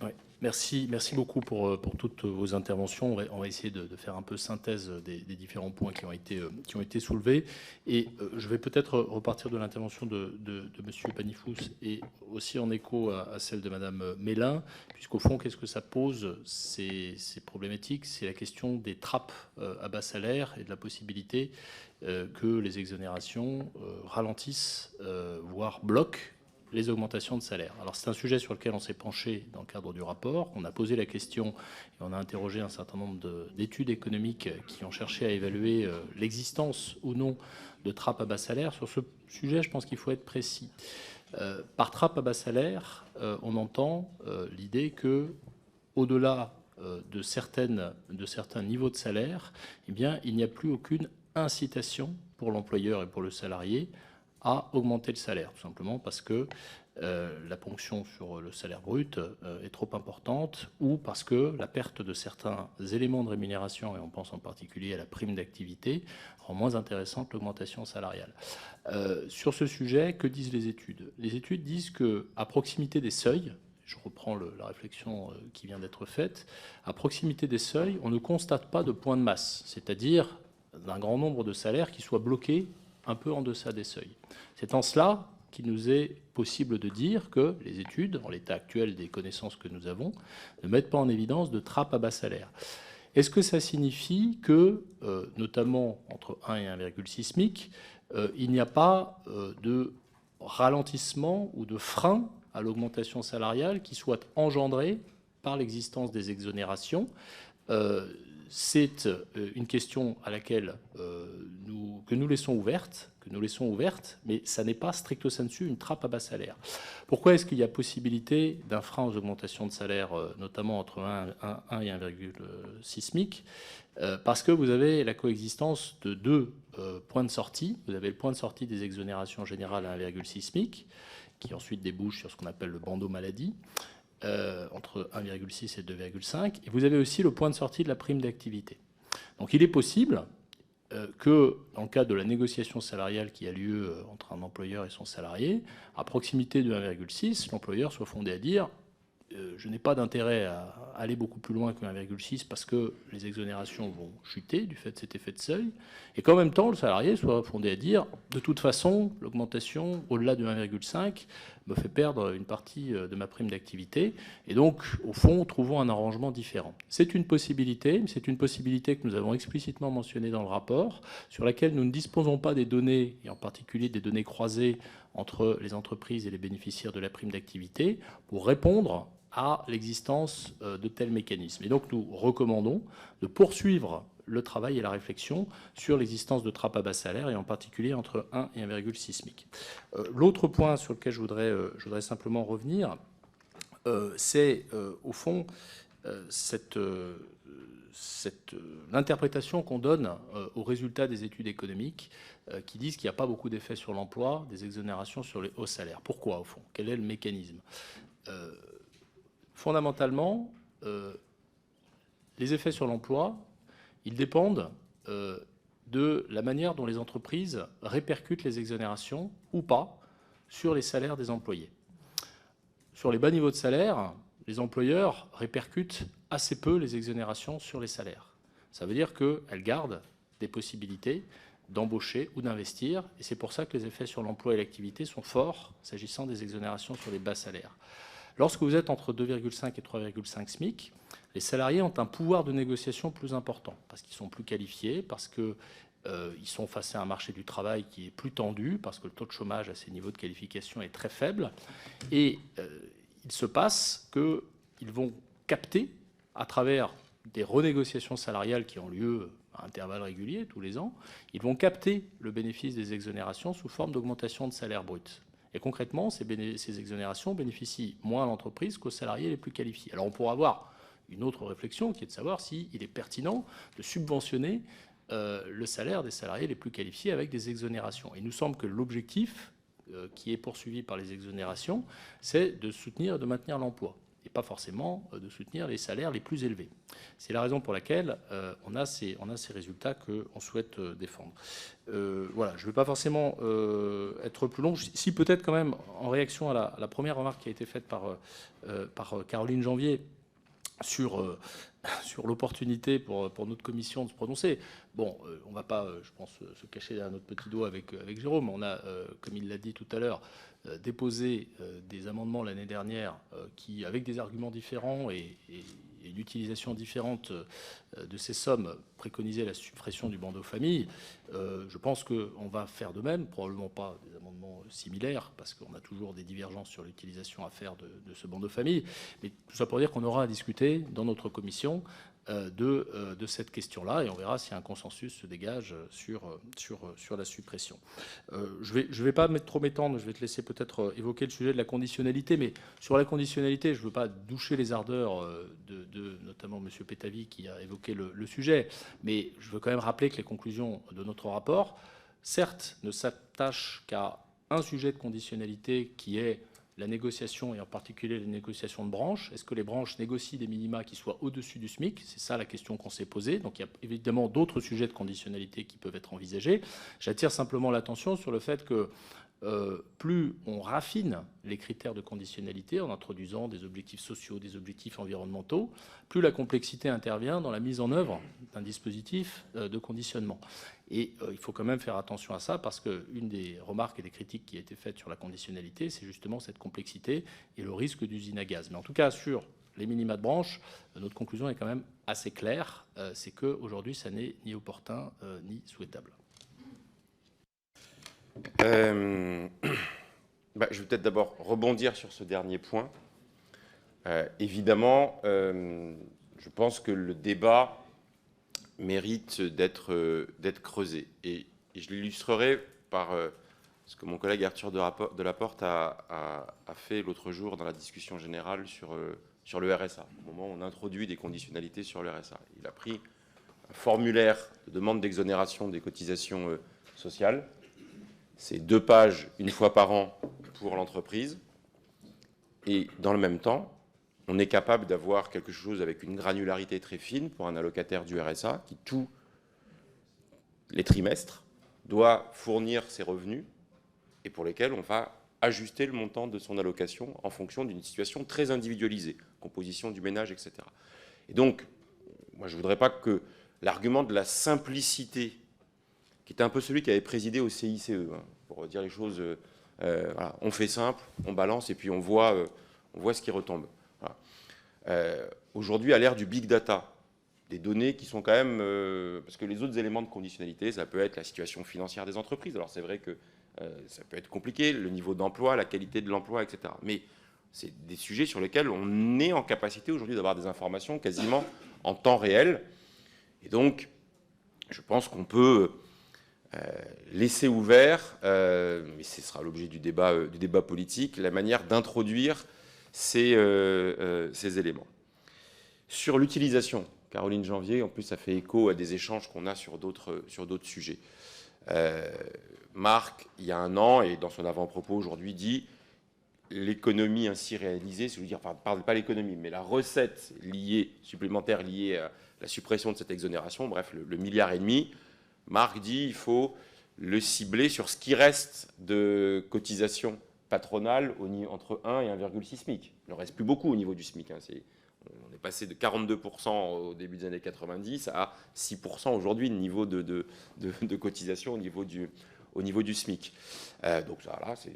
Speaker 2: Ouais. Merci beaucoup pour toutes vos interventions. On va essayer de faire un peu synthèse des différents points qui ont été soulevés. Et je vais peut-être repartir de l'intervention de M. Panifou et aussi en écho à celle de Mme Mélin, puisqu'au fond, qu'est-ce que ça pose, ces problématiques? C'est la question des trappes à bas salaire et de la possibilité que les exonérations ralentissent, voire bloquent les augmentations de salaire. Alors c'est un sujet sur lequel on s'est penché dans le cadre du rapport. On a posé la question et on a interrogé un certain nombre d'études économiques qui ont cherché à évaluer l'existence ou non de trappes à bas salaire. Sur ce sujet, je pense qu'il faut être précis. Par trappe à bas salaire, on entend l'idée que, au-delà de certains niveaux de salaire, eh bien, il n'y a plus aucune incitation pour l'employeur et pour le salarié à augmenter le salaire, tout simplement parce que la ponction sur le salaire brut est trop importante, ou parce que la perte de certains éléments de rémunération, et on pense en particulier à la prime d'activité, rend moins intéressante l'augmentation salariale. Sur ce sujet, que disent les études? Les études disent qu'à proximité des seuils, je reprends la réflexion qui vient d'être faite, à proximité des seuils, on ne constate pas de point de masse, c'est-à-dire d'un grand nombre de salaires qui soient bloqués un peu en deçà des seuils. C'est en cela qu'il nous est possible de dire que les études, en l'état actuel des connaissances que nous avons, ne mettent pas en évidence de trappe à bas salaire. Est-ce que ça signifie que, notamment entre 1 et 1,6 SMIC, il n'y a pas de ralentissement ou de frein à l'augmentation salariale qui soit engendrée par l'existence des exonérations? C'est une question à laquelle que nous laissons ouverte, mais ça n'est pas stricto sensu une trappe à bas salaire. Pourquoi est-ce qu'il y a possibilité d'un frein aux augmentations de salaire, notamment entre 1 et 1,6 SMIC? Parce que vous avez la coexistence de deux points de sortie. Vous avez le point de sortie des exonérations générales à 1,6 SMIC, qui ensuite débouche sur ce qu'on appelle le bandeau maladie, entre 1,6 et 2,5. Et vous avez aussi le point de sortie de la prime d'activité. Donc il est possible que, dans le cadre de la négociation salariale qui a lieu entre un employeur et son salarié, à proximité de 1,6, l'employeur soit fondé à dire je n'ai pas d'intérêt à aller beaucoup plus loin que 1,6 parce que les exonérations vont chuter du fait de cet effet de seuil, et qu'en même temps, le salarié soit fondé à dire de toute façon, l'augmentation au-delà de 1,5 me fait perdre une partie de ma prime d'activité, et donc, au fond, trouvons un arrangement différent. C'est une possibilité que nous avons explicitement mentionnée dans le rapport, sur laquelle nous ne disposons pas des données, et en particulier des données croisées entre les entreprises et les bénéficiaires de la prime d'activité, pour répondre à l'existence de tels mécanismes. Et donc nous recommandons de poursuivre le travail et la réflexion sur l'existence de trappes à bas salaire, et en particulier entre 1 et 1,6 SMIC. L'autre point sur lequel je voudrais simplement revenir, c'est au fond l'interprétation qu'on donne aux résultats des études économiques qui disent qu'il n'y a pas beaucoup d'effets sur l'emploi des exonérations sur les hauts salaires. Pourquoi, au fond? Quel est le mécanisme? Fondamentalement, les effets sur l'emploi, ils dépendent de la manière dont les entreprises répercutent les exonérations ou pas sur les salaires des employés. Sur les bas niveaux de salaire, les employeurs répercutent assez peu les exonérations sur les salaires. Ça veut dire qu'elles gardent des possibilités d'embaucher ou d'investir, et c'est pour ça que les effets sur l'emploi et l'activité sont forts s'agissant des exonérations sur les bas salaires. Lorsque vous êtes entre 2,5 et 3,5 SMIC, les salariés ont un pouvoir de négociation plus important, parce qu'ils sont plus qualifiés, parce qu'ils sont face à un marché du travail qui est plus tendu, parce que le taux de chômage à ces niveaux de qualification est très faible, et il se passe qu'ils vont capter, à travers des renégociations salariales qui ont lieu à intervalles réguliers, tous les ans, ils vont capter le bénéfice des exonérations sous forme d'augmentation de salaire brut. Et concrètement, ces exonérations bénéficient moins à l'entreprise qu'aux salariés les plus qualifiés. Alors on pourra avoir une autre réflexion qui est de savoir s'il est pertinent de subventionner le salaire des salariés les plus qualifiés avec des exonérations. Il nous semble que l'objectif qui est poursuivi par les exonérations, c'est de soutenir et de maintenir l'emploi, et pas forcément de soutenir les salaires les plus élevés. C'est la raison pour laquelle on a ces résultats qu'on souhaite défendre. Voilà, je ne vais pas forcément être plus long. Si peut-être quand même, en réaction à la première remarque qui a été faite par Caroline Janvier sur l'opportunité pour notre commission de se prononcer. Bon, on ne va pas, je pense, se cacher derrière notre petit doigt avec Jérôme. On a, comme il l'a dit tout à l'heure, déposé des amendements l'année dernière qui, avec des arguments différents et une utilisation différente de ces sommes, préconisaient la suppression du bandeau famille. Je pense qu'on va faire de même, probablement pas des amendements évidemment similaires, parce qu'on a toujours des divergences sur l'utilisation à faire de ce bandeau famille. Mais tout ça pour dire qu'on aura à discuter dans notre commission de cette question-là, et on verra si un consensus se dégage sur la suppression. Je vais pas trop m'étendre, je vais te laisser peut-être évoquer le sujet de la conditionnalité, mais sur la conditionnalité, je ne veux pas doucher les ardeurs de notamment M. Pétavy qui a évoqué le sujet, mais je veux quand même rappeler que les conclusions de notre rapport, certes, ne s'attachent qu'à un sujet de conditionnalité qui est la négociation, et en particulier les négociations de branches. Est-ce que les branches négocient des minima qui soient au-dessus du SMIC? C'est ça la question qu'on s'est posée. Donc il y a évidemment d'autres sujets de conditionnalité qui peuvent être envisagés. J'attire simplement l'attention sur le fait que plus on raffine les critères de conditionnalité en introduisant des objectifs sociaux, des objectifs environnementaux, plus la complexité intervient dans la mise en œuvre d'un dispositif de conditionnement. Et il faut quand même faire attention à ça, parce qu'une des remarques et des critiques qui a été faite sur la conditionnalité, c'est justement cette complexité et le risque d'usine à gaz. Mais en tout cas, sur les minima de branche, notre conclusion est quand même assez claire, c'est qu'aujourd'hui, ça n'est ni opportun ni souhaitable.
Speaker 3: Je vais peut-être d'abord rebondir sur ce dernier point. Évidemment, je pense que le débat mérite d'être creusé. Et je l'illustrerai par ce que mon collègue Arthur Delaporte a fait l'autre jour dans la discussion générale sur le RSA, au moment où on introduit des conditionnalités sur le RSA. Il a pris un formulaire de demande d'exonération des cotisations sociales. C'est 2 pages une fois par an pour l'entreprise. Et dans le même temps, on est capable d'avoir quelque chose avec une granularité très fine pour un allocataire du RSA qui, tous les trimestres, doit fournir ses revenus et pour lesquels on va ajuster le montant de son allocation en fonction d'une situation très individualisée, composition du ménage, etc. Et donc, moi, je ne voudrais pas que l'argument de la simplicité, qui était un peu celui qui avait présidé au CICE, hein, pour dire les choses, voilà, on fait simple, on balance et puis on voit ce qui retombe. Voilà. Aujourd'hui, à l'ère du big data, des données qui sont quand même... parce que les autres éléments de conditionnalité, ça peut être la situation financière des entreprises. Alors c'est vrai que ça peut être compliqué, le niveau d'emploi, la qualité de l'emploi, etc. Mais c'est des sujets sur lesquels on est en capacité aujourd'hui d'avoir des informations quasiment en temps réel. Et donc, je pense qu'on peut laisser ouvert, mais ce sera l'objet du débat politique, la manière d'introduire ces éléments. Sur l'utilisation, Caroline Janvier, en plus ça fait écho à des échanges qu'on a sur d'autres sujets. Marc, il y a un an, et dans son avant-propos aujourd'hui, dit l'économie ainsi réalisée, c'est-à-dire, pas l'économie, mais la recette supplémentaire liée à la suppression de cette exonération, bref, le 1,5 milliard, Marc dit il faut le cibler sur ce qui reste de cotisation patronale entre 1 et 1,6 SMIC. Il n'en reste plus beaucoup au niveau du SMIC. Hein. On est passé de 42% au début des années 90 à 6% aujourd'hui, le niveau de cotisation au niveau du SMIC. Donc ça, là, c'est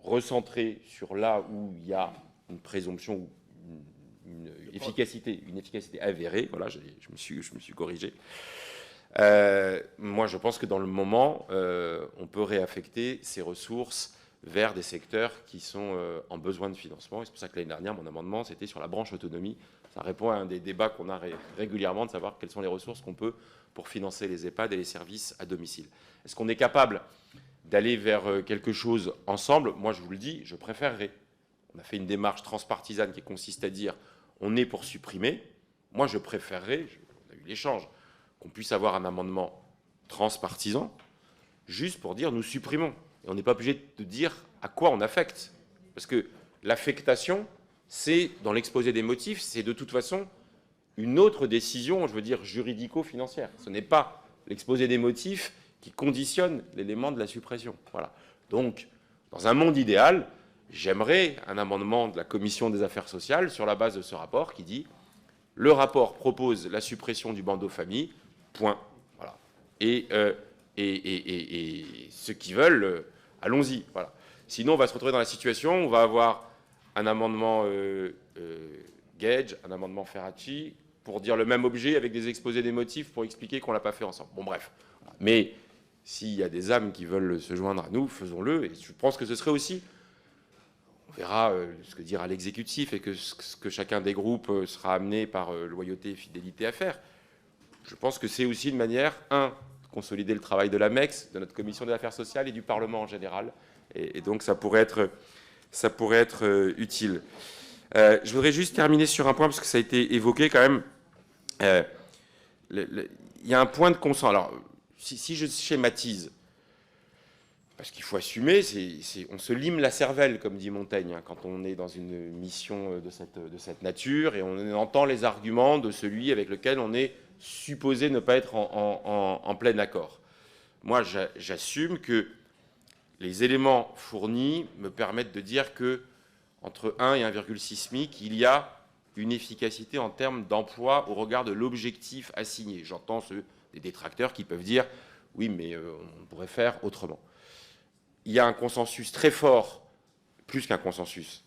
Speaker 3: recentré sur là où il y a une présomption, une efficacité avérée. Voilà, je me suis corrigé. Moi, je pense que dans le moment, on peut réaffecter ces ressources vers des secteurs qui sont en besoin de financement. Et c'est pour ça que l'année dernière, mon amendement, c'était sur la branche autonomie. Ça répond à un des débats qu'on a régulièrement, de savoir quelles sont les ressources qu'on peut pour financer les EHPAD et les services à domicile. Est-ce qu'on est capable d'aller vers quelque chose ensemble? Moi, je vous le dis, je préférerais. On a fait une démarche transpartisane qui consiste à dire on est pour supprimer. Moi, je préférerais, on a eu l'échange, qu'on puisse avoir un amendement transpartisan, juste pour dire nous supprimons. Et on n'est pas obligé de dire à quoi on affecte. Parce que l'affectation, c'est, dans l'exposé des motifs, c'est de toute façon une autre décision, je veux dire, juridico-financière. Ce n'est pas l'exposé des motifs qui conditionne l'élément de la suppression. Voilà. Donc, dans un monde idéal, j'aimerais un amendement de la Commission des affaires sociales sur la base de ce rapport qui dit le rapport propose la suppression du bandeau famille, point. Voilà. Et ceux qui veulent, allons-y. Voilà. Sinon, on va se retrouver dans la situation où on va avoir un amendement Gage, un amendement Ferracci, pour dire le même objet avec des exposés des motifs pour expliquer qu'on ne l'a pas fait ensemble. Bon, bref. Mais S'il y a des âmes qui veulent se joindre à nous, faisons-le. Et je pense que ce serait aussi, on verra ce que dira l'exécutif et ce que chacun des groupes sera amené par loyauté et fidélité à faire. Je pense que c'est aussi une manière, de consolider le travail de la MEX, de notre commission des affaires sociales et du Parlement en général. Et donc ça pourrait être utile. Je voudrais juste terminer sur un point, parce que ça a été évoqué quand même. Il y a un point de consensus. Alors, si je schématise, parce qu'il faut assumer, on se lime la cervelle, comme dit Montaigne, hein, quand on est dans une mission de cette nature, et on entend les arguments de celui avec lequel on est supposé ne pas être en plein accord. Moi, j'assume que les éléments fournis me permettent de dire que entre 1 et 1,6 SMIC, il y a une efficacité en termes d'emploi au regard de l'objectif assigné. J'entends des détracteurs qui peuvent dire « oui, mais on pourrait faire autrement ». Il y a un consensus très fort, plus qu'un consensus,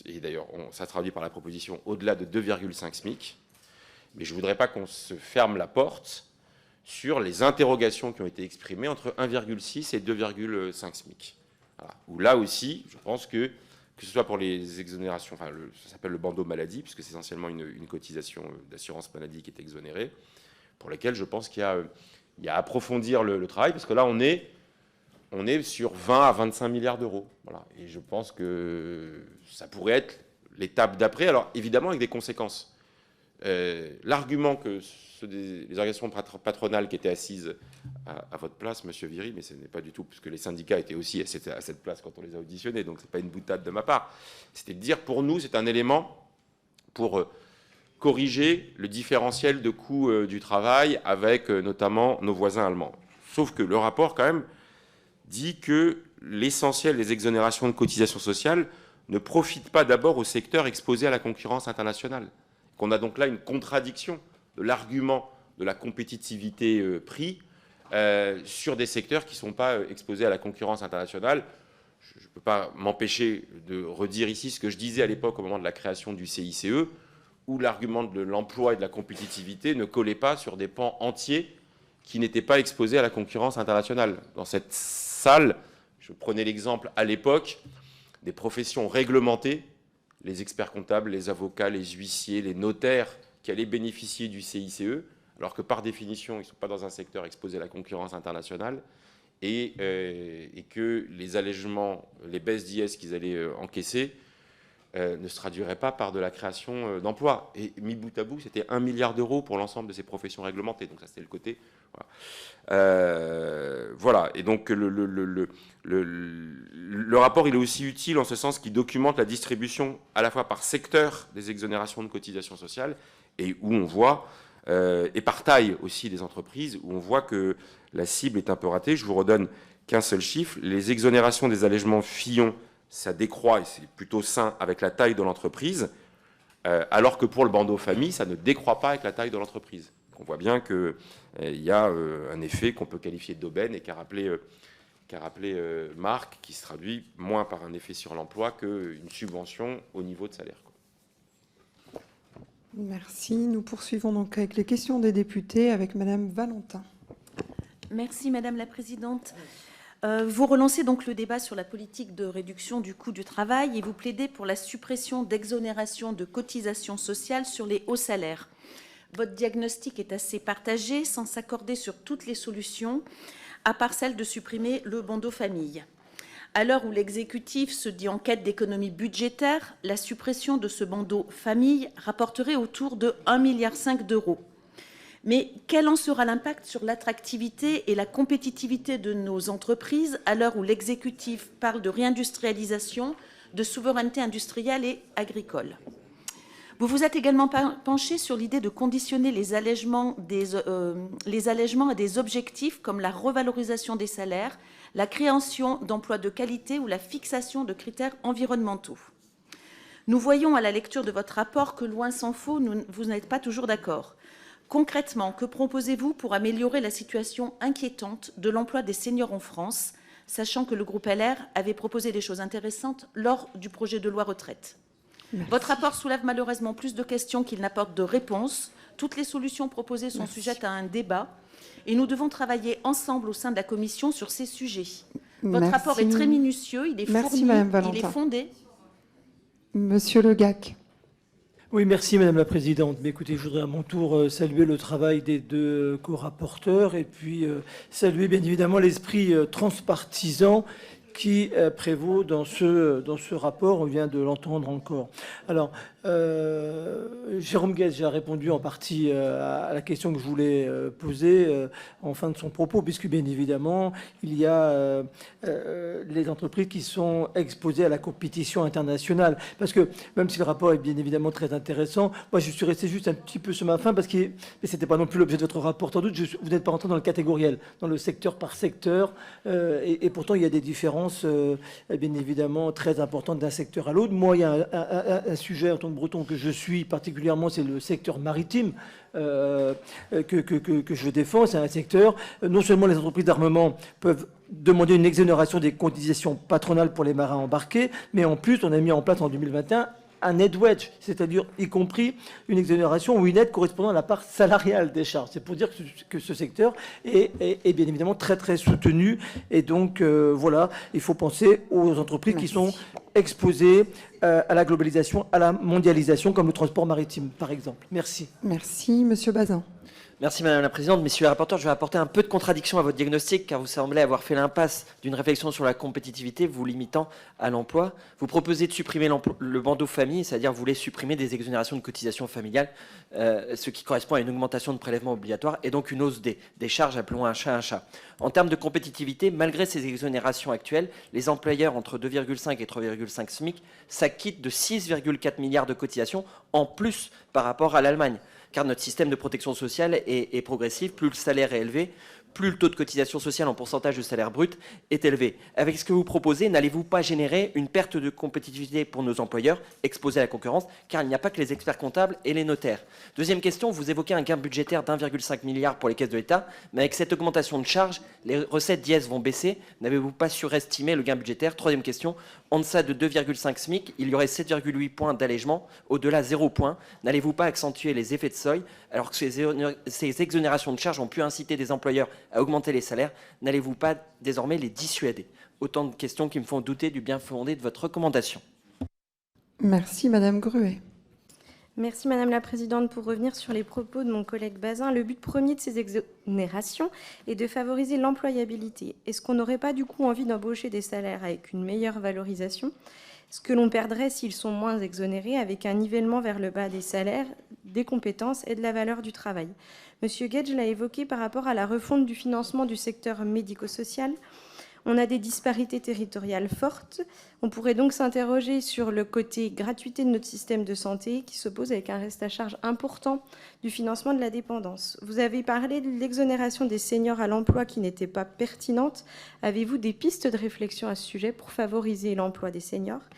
Speaker 3: et d'ailleurs ça traduit par la proposition, au-delà de 2,5 SMIC, mais je ne voudrais pas qu'on se ferme la porte sur les interrogations qui ont été exprimées entre 1,6 et 2,5 SMIC. Voilà. Où là aussi, je pense que ce soit pour les exonérations, enfin ça s'appelle le bandeau maladie, puisque c'est essentiellement une cotisation d'assurance maladie qui est exonérée, pour laquelle je pense qu'il y a à approfondir le travail, parce que là on est sur 20 à 25 milliards d'euros. Voilà. Et je pense que ça pourrait être l'étape d'après, alors évidemment avec des conséquences. L'argument que les organisations patronales qui étaient assises à votre place, Monsieur Viry, mais ce n'est pas du tout, puisque les syndicats étaient aussi à cette place quand on les a auditionnés, donc ce n'est pas une boutade de ma part, c'était de dire, pour nous, c'est un élément pour corriger le différentiel de coût du travail avec notamment nos voisins allemands. Sauf que le rapport, quand même, dit que l'essentiel des exonérations de cotisations sociales ne profite pas d'abord au secteur exposé à la concurrence internationale. Qu'on a donc là une contradiction de l'argument de la compétitivité prix sur des secteurs qui ne sont pas exposés à la concurrence internationale. Je ne peux pas m'empêcher de redire ici ce que je disais à l'époque au moment de la création du CICE, où l'argument de l'emploi et de la compétitivité ne collait pas sur des pans entiers qui n'étaient pas exposés à la concurrence internationale. Dans cette salle, je prenais l'exemple à l'époque des professions réglementées, les experts comptables, les avocats, les huissiers, les notaires qui allaient bénéficier du CICE, alors que par définition, ils ne sont pas dans un secteur exposé à la concurrence internationale, et que les allègements, les baisses d'IS qu'ils allaient encaisser ne se traduiraient pas par de la création d'emplois. Et mis bout à bout, c'était 1 milliard d'euros pour l'ensemble de ces professions réglementées. Donc ça, c'était le côté... Voilà. Et donc le rapport, il est aussi utile en ce sens qu'il documente la distribution à la fois par secteur des exonérations de cotisations sociales et où on voit, et par taille aussi des entreprises, où on voit que la cible est un peu ratée. Je vous redonne qu'un seul chiffre. Les exonérations des allègements Fillon, ça décroît et c'est plutôt sain avec la taille de l'entreprise, alors que pour le bandeau famille, ça ne décroît pas avec la taille de l'entreprise. On voit bien qu'il y a un effet qu'on peut qualifier d'aubaine et qu'a rappelé Marc, qui se traduit moins par un effet sur l'emploi qu'une subvention au niveau de salaire.
Speaker 1: Merci. Nous poursuivons donc avec les questions des députés avec Madame Valentin.
Speaker 14: Merci Madame la Présidente. Vous relancez donc le débat sur la politique de réduction du coût du travail et vous plaidez pour la suppression d'exonérations de cotisations sociales sur les hauts salaires. Votre diagnostic est assez partagé, sans s'accorder sur toutes les solutions, à part celle de supprimer le bandeau famille. À l'heure où l'exécutif se dit en quête d'économie budgétaire, la suppression de ce bandeau famille rapporterait autour de 1,5 milliard d'euros. Mais quel en sera l'impact sur l'attractivité et la compétitivité de nos entreprises à l'heure où l'exécutif parle de réindustrialisation, de souveraineté industrielle et agricole ? Vous vous êtes également penché sur l'idée de conditionner les allègements à des objectifs comme la revalorisation des salaires, la création d'emplois de qualité ou la fixation de critères environnementaux. Nous voyons à la lecture de votre rapport que, loin s'en faut, vous n'êtes pas toujours d'accord. Concrètement, que proposez-vous pour améliorer la situation inquiétante de l'emploi des seniors en France, sachant que le groupe LR avait proposé des choses intéressantes lors du projet de loi retraite ? Merci. Votre rapport soulève malheureusement plus de questions qu'il n'apporte de réponses. Toutes les solutions proposées sont sujettes à un débat. Et nous devons travailler ensemble au sein de la Commission sur ces sujets. Votre
Speaker 1: Merci.
Speaker 14: rapport est très minutieux, il est
Speaker 1: Merci,
Speaker 14: fourni,
Speaker 1: Madame
Speaker 14: il
Speaker 1: Valentin.
Speaker 14: est fondé.
Speaker 1: Monsieur Le Gac.
Speaker 15: Oui, merci Madame la Présidente. Mais écoutez, je voudrais à mon tour saluer le travail des deux co-rapporteurs et puis saluer bien évidemment l'esprit transpartisan qui prévaut dans ce rapport. On vient de l'entendre encore. Alors, Jérôme Guest a répondu en partie à la question que je voulais poser en fin de son propos, puisque bien évidemment, il y a les entreprises qui sont exposées à la compétition internationale. Parce que même si le rapport est bien évidemment très intéressant, moi je suis resté juste un petit peu sur ma fin, parce que mais c'était pas non plus l'objet de votre rapport. Sans doute, vous n'êtes pas rentré dans le catégoriel, dans le secteur par secteur, et pourtant il y a des différences bien évidemment très importantes d'un secteur à l'autre. Moi, il y a un sujet en tant que breton que je suis particulièrement, c'est le secteur maritime que je défends. C'est un secteur, non seulement les entreprises d'armement peuvent demander une exonération des cotisations patronales pour les marins embarqués, mais en plus, on a mis en place en 2021 un net wedge, c'est-à-dire y compris une exonération ou une aide correspondant à la part salariale des charges. C'est pour dire que ce secteur est bien évidemment très très soutenu. Et donc voilà, il faut penser aux entreprises qui sont exposées à la globalisation, à la mondialisation, comme le transport maritime par exemple. Merci.
Speaker 1: Merci, Monsieur Bazin.
Speaker 16: Merci Madame la Présidente. Messieurs les rapporteurs, je vais apporter un peu de contradiction à votre diagnostic, car vous semblez avoir fait l'impasse d'une réflexion sur la compétitivité, vous limitant à l'emploi. Vous proposez de supprimer le bandeau famille, c'est-à-dire vous voulez supprimer des exonérations de cotisations familiales, ce qui correspond à une augmentation de prélèvements obligatoires et donc une hausse des charges, appelons un chat un chat. En termes de compétitivité, malgré ces exonérations actuelles, les employeurs entre 2,5 et 3,5 SMIC s'acquittent de 6,4 milliards de cotisations en plus par rapport à l'Allemagne. Car notre système de protection sociale est progressif. Plus le salaire est élevé, plus le taux de cotisation sociale en pourcentage de salaire brut est élevé. Avec ce que vous proposez, n'allez-vous pas générer une perte de compétitivité pour nos employeurs exposés à la concurrence, car il n'y a pas que les experts comptables et les notaires. Deuxième question, vous évoquez un gain budgétaire d'1,5 milliard pour les caisses de l'État, mais avec cette augmentation de charges, les recettes d'IS vont baisser. N'avez-vous pas surestimé le gain budgétaire? Troisième question, en deçà de 2,5 SMIC, il y aurait 7,8 points d'allègement, au-delà 0 point. N'allez-vous pas accentuer les effets de seuil, alors que ces exonérations de charges ont pu inciter des employeurs à augmenter les salaires? N'allez-vous pas désormais les dissuader? Autant de questions qui me font douter du bien fondé de votre recommandation.
Speaker 1: Merci, Madame Gruet.
Speaker 17: Merci Madame la Présidente. Pour revenir sur les propos de mon collègue Bazin, le but premier de ces exonérations est de favoriser l'employabilité. Est-ce qu'on n'aurait pas du coup envie d'embaucher des salaires avec une meilleure valorisation, ce que l'on perdrait s'ils sont moins exonérés, avec un nivellement vers le bas des salaires, des compétences et de la valeur du travail? Monsieur Guedj l'a évoqué par rapport à la refonte du financement du secteur médico-social. On a des disparités territoriales fortes. On pourrait donc s'interroger sur le côté gratuité de notre système de santé qui s'oppose avec un reste à charge important du financement de la dépendance. Vous avez parlé de l'exonération des seniors à l'emploi qui n'était pas pertinente. Avez-vous des pistes de réflexion à ce sujet pour favoriser l'emploi des seniors?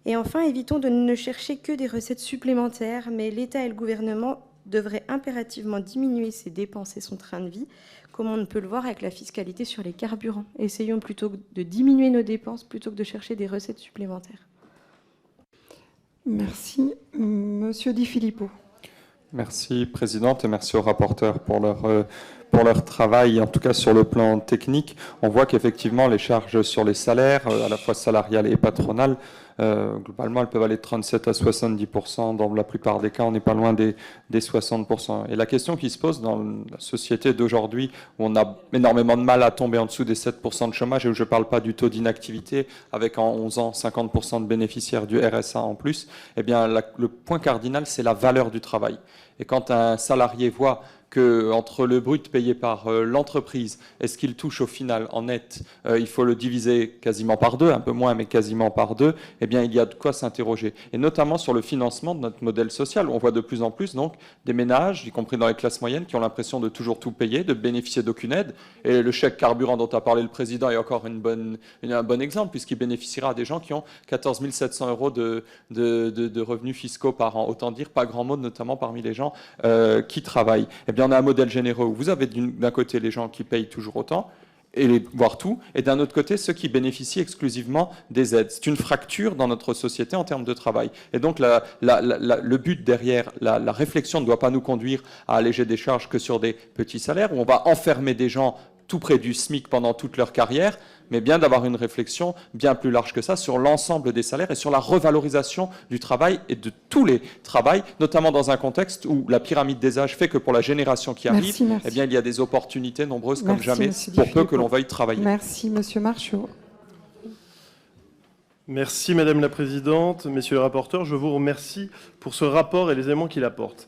Speaker 17: Et enfin, évitons de ne chercher que des recettes supplémentaires, mais l'État et le gouvernement devraient impérativement diminuer ses dépenses et son train de vie, comme on peut le voir avec la fiscalité sur les carburants. Essayons plutôt de diminuer nos dépenses plutôt que de chercher des recettes supplémentaires.
Speaker 1: Merci. Monsieur Di Filippo.
Speaker 18: Merci, Présidente, et merci aux rapporteurs pour leur travail, en tout cas sur le plan technique. On voit qu'effectivement, les charges sur les salaires, à la fois salariales et patronales, globalement, elles peuvent aller de 37 à 70%. Dans la plupart des cas, on n'est pas loin des 60%. Et la question qui se pose dans la société d'aujourd'hui, où on a énormément de mal à tomber en dessous des 7% de chômage, et où je ne parle pas du taux d'inactivité, avec en 11 ans 50% de bénéficiaires du RSA en plus, eh bien, le point cardinal, c'est la valeur du travail. Et quand un salarié voit que entre le brut payé par l'entreprise et ce qu'il touche au final en net, il faut le diviser quasiment par deux, un peu moins, mais quasiment par deux, eh bien, il y a de quoi s'interroger. Et notamment sur le financement de notre modèle social, où on voit de plus en plus donc, des ménages, y compris dans les classes moyennes, qui ont l'impression de toujours tout payer, de bénéficier d'aucune aide. Et le chèque carburant dont a parlé le Président est encore un bon exemple, puisqu'il bénéficiera à des gens qui ont 14 700 € de revenus fiscaux par an. Autant dire, pas grand mot, notamment parmi les gens qui travaillent. Eh bien, on a un modèle généreux où vous avez d'un côté les gens qui payent toujours autant, voire tout, et d'un autre côté, ceux qui bénéficient exclusivement des aides. C'est une fracture dans notre société en termes de travail. Et donc, le but derrière la réflexion ne doit pas nous conduire à alléger des charges que sur des petits salaires, où on va enfermer des gens tout près du SMIC pendant toute leur carrière, mais bien d'avoir une réflexion bien plus large que ça sur l'ensemble des salaires et sur la revalorisation du travail et de tous les travails, notamment dans un contexte où la pyramide des âges fait que pour la génération qui arrive, eh bien, il y a des opportunités nombreuses comme jamais, pour peu que l'on veuille travailler.
Speaker 1: Merci, Monsieur Marchot.
Speaker 19: Merci Madame la Présidente, Messieurs les rapporteurs, je vous remercie pour ce rapport et les éléments qu'il apporte.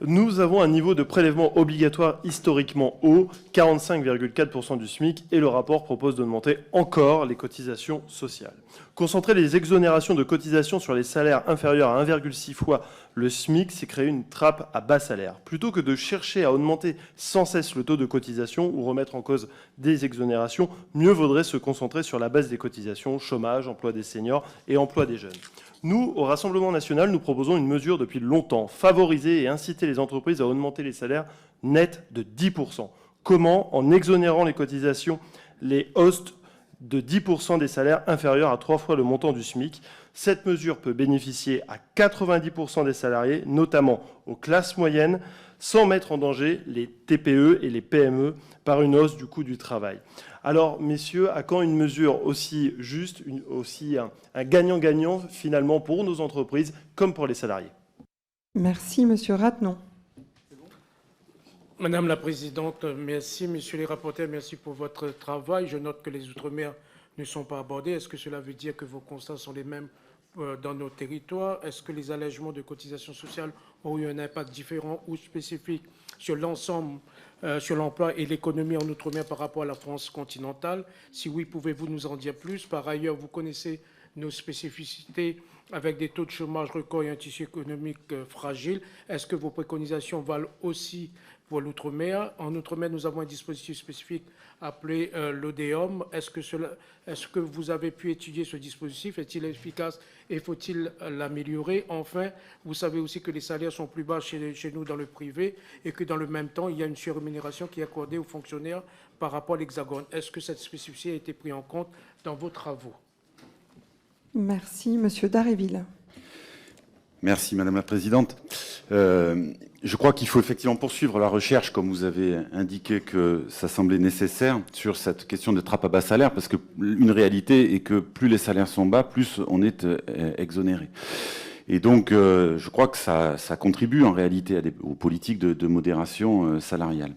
Speaker 19: Nous avons un niveau de prélèvement obligatoire historiquement haut, 45,4% du SMIC, et le rapport propose d'augmenter encore les cotisations sociales. Concentrer les exonérations de cotisations sur les salaires inférieurs à 1,6 fois le SMIC, c'est créer une trappe à bas salaire. Plutôt que de chercher à augmenter sans cesse le taux de cotisation ou remettre en cause des exonérations, mieux vaudrait se concentrer sur la baisse des cotisations, chômage, emploi des seniors et emploi des jeunes. Nous, au Rassemblement national, nous proposons une mesure depuis longtemps, favoriser et inciter les entreprises à augmenter les salaires nets de 10%. Comment ? En exonérant les cotisations, les hausses de 10% des salaires inférieurs à 3 fois le montant du SMIC. Cette mesure peut bénéficier à 90% des salariés, notamment aux classes moyennes, sans mettre en danger les TPE et les PME par une hausse du coût du travail. Alors, messieurs, à quand une mesure aussi juste, aussi un gagnant-gagnant finalement pour nos entreprises comme pour les salariés ?
Speaker 1: Merci, Monsieur Rattenon.
Speaker 20: Madame la Présidente, merci. Messieurs les rapporteurs, merci pour votre travail. Je note que les Outre-mer ne sont pas abordés. Est-ce que cela veut dire que vos constats sont les mêmes dans nos territoires? Est-ce que les allègements de cotisations sociales ont eu un impact différent ou spécifique sur l'ensemble, sur l'emploi et l'économie en Outre-mer par rapport à la France continentale? Si oui, pouvez-vous nous en dire plus? Par ailleurs, vous connaissez nos spécificités avec des taux de chômage records et un tissu économique fragile. Est-ce que vos préconisations valent aussi pour l'Outre-mer? En Outre-mer, nous avons un dispositif spécifique appelé l'ODEOM. Est-ce que vous avez pu étudier ce dispositif? Est-il efficace et faut-il l'améliorer? Enfin, vous savez aussi que les salaires sont plus bas chez nous dans le privé et que dans le même temps, il y a une surrémunération qui est accordée aux fonctionnaires par rapport à l'Hexagone. Est-ce que cette spécificité a été prise en compte dans vos travaux?
Speaker 1: Merci, Monsieur Dharréville.
Speaker 12: Merci Madame la Présidente. Je crois qu'il faut effectivement poursuivre la recherche, comme vous avez indiqué que ça semblait nécessaire, sur cette question de trappe à bas salaire, parce qu'une réalité est que plus les salaires sont bas, plus on est exonéré. Et donc, je crois que ça contribue en réalité aux politiques de modération salariale.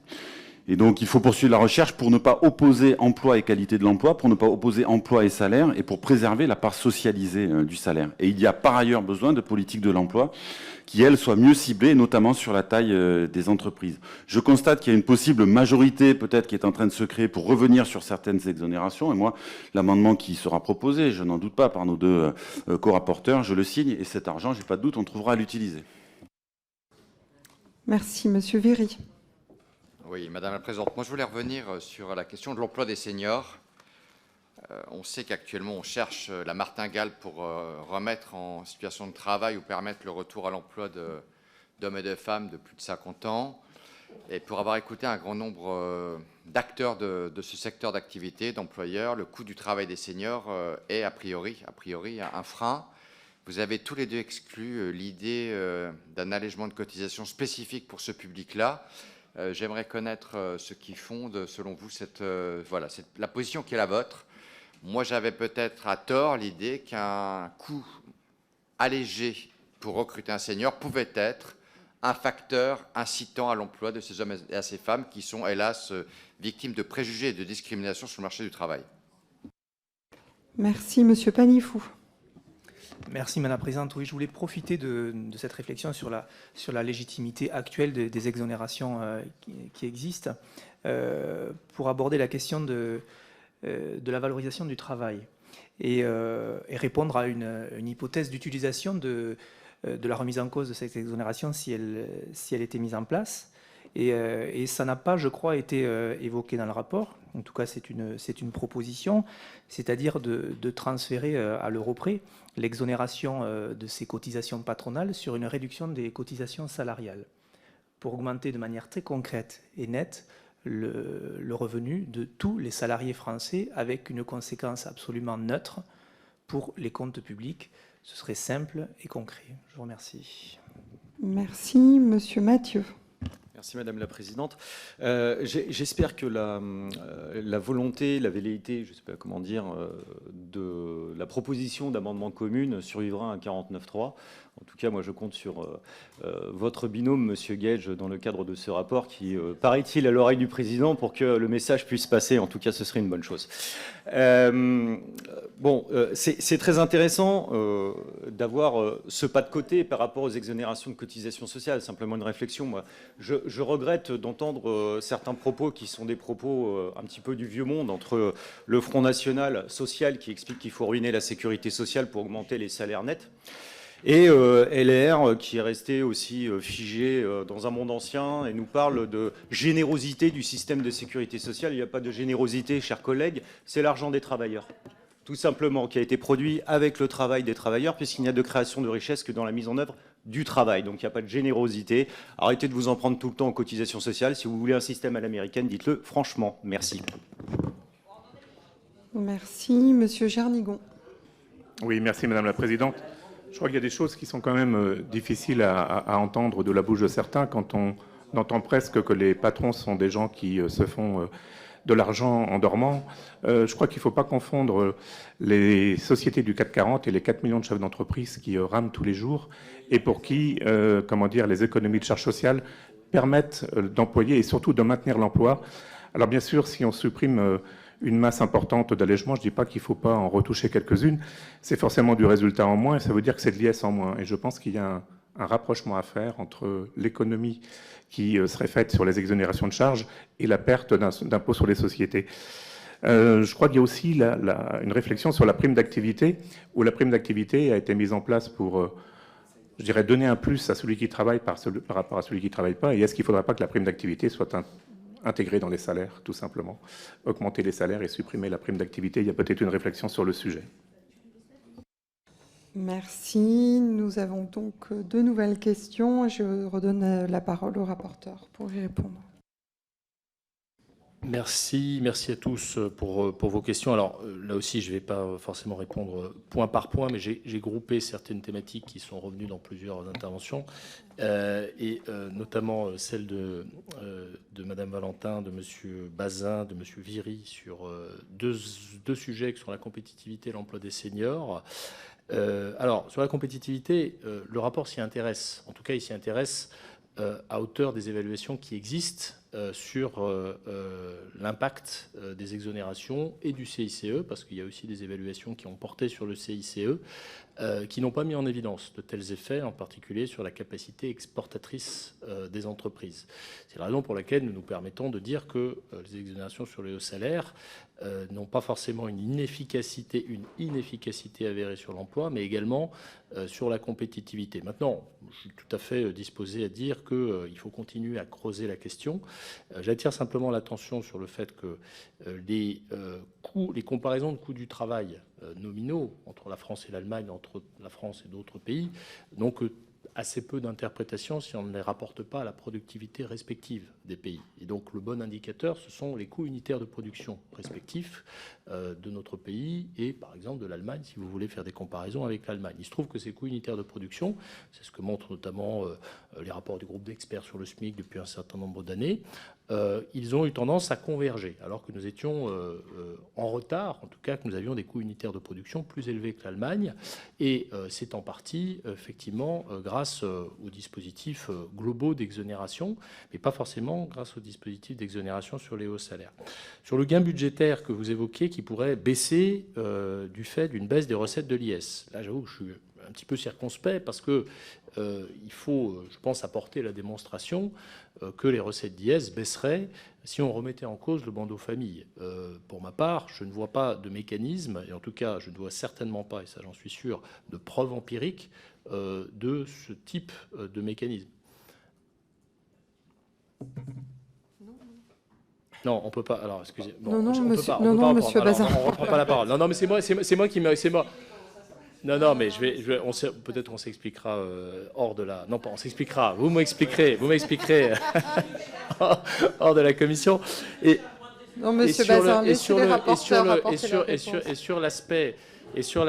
Speaker 12: Et donc, il faut poursuivre la recherche pour ne pas opposer emploi et qualité de l'emploi, pour ne pas opposer emploi et salaire, et pour préserver la part socialisée du salaire. Et il y a par ailleurs besoin de politiques de l'emploi qui, elles, soient mieux ciblées, notamment sur la taille des entreprises. Je constate qu'il y a une possible majorité, peut-être, qui est en train de se créer pour revenir sur certaines exonérations. Et moi, l'amendement qui sera proposé, je n'en doute pas, par nos deux co-rapporteurs, je le signe. Et cet argent, je n'ai pas de doute, on trouvera à l'utiliser.
Speaker 1: Merci, Monsieur Véry.
Speaker 7: Oui, Madame la Présidente, moi je voulais revenir sur la question de l'emploi des seniors. On sait qu'actuellement on cherche la martingale pour remettre en situation de travail ou permettre le retour à l'emploi d'hommes et de femmes de plus de 50 ans. Et pour avoir écouté un grand nombre d'acteurs de ce secteur d'activité, d'employeurs, le coût du travail des seniors est a priori un frein. Vous avez tous les deux exclu l'idée d'un allègement de cotisation spécifique pour ce public-là. J'aimerais connaître ce qui fonde, selon vous, la position qui est la vôtre. Moi, j'avais peut-être à tort l'idée qu'un coût allégé pour recruter un senior pouvait être un facteur incitant à l'emploi de ces hommes et à ces femmes qui sont, hélas, victimes de préjugés et de discrimination sur le marché du travail.
Speaker 1: Merci, Monsieur Panifou.
Speaker 13: Merci Madame la Présidente. Oui, je voulais profiter de cette réflexion sur la légitimité actuelle des exonérations qui existent pour aborder la question de la valorisation du travail et répondre à une hypothèse d'utilisation de la remise en cause de cette exonération si elle était mise en place. Et ça n'a pas, je crois, été évoqué dans le rapport. En tout cas, c'est une proposition, c'est-à-dire de transférer à l'euro près l'exonération de ces cotisations patronales sur une réduction des cotisations salariales pour augmenter de manière très concrète et nette le revenu de tous les salariés français avec une conséquence absolument neutre pour les comptes publics. Ce serait simple et concret. Je vous remercie.
Speaker 1: Merci, Monsieur Mathieu.
Speaker 6: Merci Madame la Présidente. J'espère que la volonté, la velléité, je ne sais pas comment dire, de la proposition d'amendement commune survivra à un 49.3. En tout cas, moi, je compte sur votre binôme, Monsieur Guedj, dans le cadre de ce rapport qui, paraît-il, à l'oreille du Président pour que le message puisse passer. En tout cas, ce serait une bonne chose. C'est très intéressant d'avoir ce pas de côté par rapport aux exonérations de cotisations sociales. Simplement une réflexion. Moi, je regrette d'entendre certains propos qui sont des propos un petit peu du vieux monde entre le Front National social qui explique qu'il faut ruiner la sécurité sociale pour augmenter les salaires nets et LR qui est resté aussi figé dans un monde ancien et nous parle de générosité du système de sécurité sociale. Il n'y a pas de générosité, chers collègues, c'est l'argent des travailleurs. Tout simplement, qui a été produit avec le travail des travailleurs, puisqu'il n'y a de création de richesse que dans la mise en œuvre du travail. Donc il n'y a pas de générosité. Arrêtez de vous en prendre tout le temps aux cotisations sociales. Si vous voulez un système à l'américaine, dites-le franchement. Merci.
Speaker 1: Merci, Monsieur Jernigon.
Speaker 10: Oui, merci Madame la Présidente. Je crois qu'il y a des choses qui sont quand même difficiles à entendre de la bouche de certains quand on entend presque que les patrons sont des gens qui se font de l'argent en dormant. Je crois qu'il ne faut pas confondre les sociétés du CAC 40 et les 4 millions de chefs d'entreprise qui rament tous les jours et pour qui, les économies de charges sociales permettent d'employer et surtout de maintenir l'emploi. Alors bien sûr, si on supprime une masse importante d'allègements, je ne dis pas qu'il ne faut pas en retoucher quelques-unes, c'est forcément du résultat en moins et ça veut dire que c'est de l'IS en moins. Et je pense qu'il y a un rapprochement à faire entre l'économie qui serait faite sur les exonérations de charges et la perte d'impôt sur les sociétés. Je crois qu'il y a aussi une réflexion sur la prime d'activité, où la prime d'activité a été mise en place pour, donner un plus à celui qui travaille par rapport à celui qui ne travaille pas. Et est-ce qu'il ne faudrait pas que la prime d'activité soit intégrée dans les salaires, tout simplement? Augmenter les salaires et supprimer la prime d'activité, il y a peut-être une réflexion sur le sujet.
Speaker 1: Merci. Nous avons donc deux nouvelles questions. Je redonne la parole au rapporteur pour y répondre.
Speaker 2: Merci à tous pour vos questions. Alors là aussi, je ne vais pas forcément répondre point par point, mais j'ai groupé certaines thématiques qui sont revenues dans plusieurs interventions, et notamment celle de Madame Valentin, de Monsieur Bazin, de Monsieur Viry sur deux sujets qui sont la compétitivité et l'emploi des seniors. Alors, sur la compétitivité, le rapport s'y intéresse. En tout cas, il s'y intéresse à hauteur des évaluations qui existent sur l'impact des exonérations et du CICE, parce qu'il y a aussi des évaluations qui ont porté sur le CICE, qui n'ont pas mis en évidence de tels effets, en particulier sur la capacité exportatrice des entreprises. C'est la raison pour laquelle nous nous permettons de dire que les exonérations sur les hauts salaires n'ont pas forcément une inefficacité avérée sur l'emploi, mais également sur la compétitivité. Maintenant, je suis tout à fait disposé à dire qu'il faut continuer à creuser la question. J'attire simplement l'attention sur le fait que les comparaisons de coûts du travail nominaux entre la France et l'Allemagne, entre la France et d'autres pays, donc assez peu d'interprétations si on ne les rapporte pas à la productivité respective des pays. Et donc le bon indicateur, ce sont les coûts unitaires de production respectifs de notre pays et par exemple de l'Allemagne, si vous voulez faire des comparaisons avec l'Allemagne. Il se trouve que ces coûts unitaires de production, c'est ce que montrent notamment les rapports du groupe d'experts sur le SMIC depuis un certain nombre d'années, ils ont eu tendance à converger, alors que nous étions en retard, en tout cas que nous avions des coûts unitaires de production plus élevés que l'Allemagne, et c'est en partie, effectivement, grâce aux dispositifs globaux d'exonération, mais pas forcément grâce aux dispositifs d'exonération sur les hauts salaires. Sur le gain budgétaire que vous évoquez, qui pourrait baisser du fait d'une baisse des recettes de l'IS, là j'avoue que je suis un petit peu circonspect parce que il faut, je pense, apporter la démonstration que les recettes d'IS baisseraient si on remettait en cause le bandeau famille. Pour ma part, je ne vois pas de mécanisme, et en tout cas, je ne vois certainement pas, et ça j'en suis sûr, de preuves empiriques de ce type de mécanisme. Non, on peut pas. Alors, excusez. Bon,
Speaker 1: non,
Speaker 2: on
Speaker 1: monsieur,
Speaker 2: peut pas,
Speaker 1: monsieur Bazin.
Speaker 2: On reprend pas la parole. Non, mais c'est moi qui me. Non, mais peut-être on s'expliquera hors de la... Non, pas on s'expliquera, vous m'expliquerez hors de la commission.
Speaker 1: Non, monsieur Bazin, laissez les rapporteurs apporter leur réponse.
Speaker 2: Et sur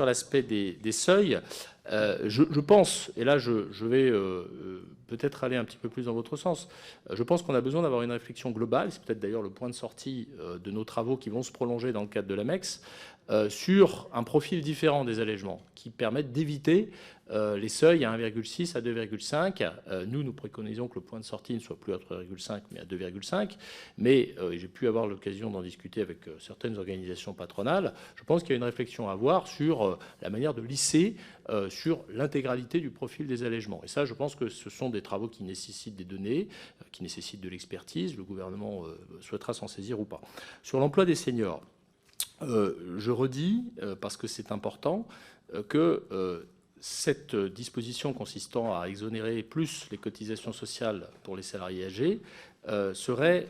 Speaker 2: l'aspect des seuils, je pense, et là je vais peut-être aller un petit peu plus dans votre sens, je pense qu'on a besoin d'avoir une réflexion globale, c'est peut-être d'ailleurs le point de sortie de nos travaux qui vont se prolonger dans le cadre de l'AMEX, sur un profil différent des allègements qui permettent d'éviter les seuils à 1,6 à 2,5. Nous préconisons que le point de sortie ne soit plus à 3,5 mais à 2,5. Mais j'ai pu avoir l'occasion d'en discuter avec certaines organisations patronales. Je pense qu'il y a une réflexion à avoir sur la manière de lisser sur l'intégralité du profil des allègements. Et ça, je pense que ce sont des travaux qui nécessitent des données, qui nécessitent de l'expertise. Le gouvernement souhaitera s'en saisir ou pas. Sur l'emploi des seniors, je redis, parce que c'est important, que cette disposition consistant à exonérer plus les cotisations sociales pour les salariés âgés serait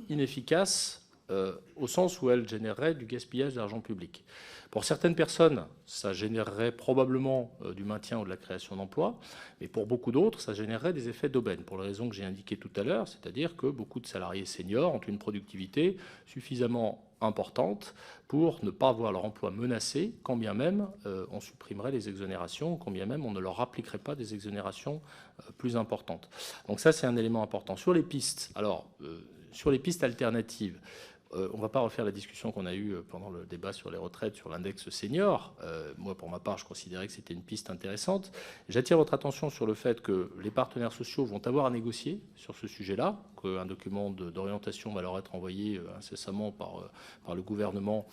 Speaker 2: inefficace au sens où elle générerait du gaspillage d'argent public. Pour certaines personnes, ça générerait probablement du maintien ou de la création d'emplois, mais pour beaucoup d'autres, ça générerait des effets d'aubaine, pour les raisons que j'ai indiquées tout à l'heure, c'est-à-dire que beaucoup de salariés seniors ont une productivité suffisamment importante pour ne pas voir leur emploi menacé, quand bien même on supprimerait les exonérations, quand bien même on ne leur appliquerait pas des exonérations plus importantes. Donc ça, c'est un élément important. Sur les pistes, sur les pistes alternatives, on ne va pas refaire la discussion qu'on a eue pendant le débat sur les retraites, sur l'index senior. Moi, pour ma part, je considérais que c'était une piste intéressante. J'attire votre attention sur le fait que les partenaires sociaux vont avoir à négocier sur ce sujet-là, qu'un document d'orientation va leur être envoyé incessamment par le gouvernement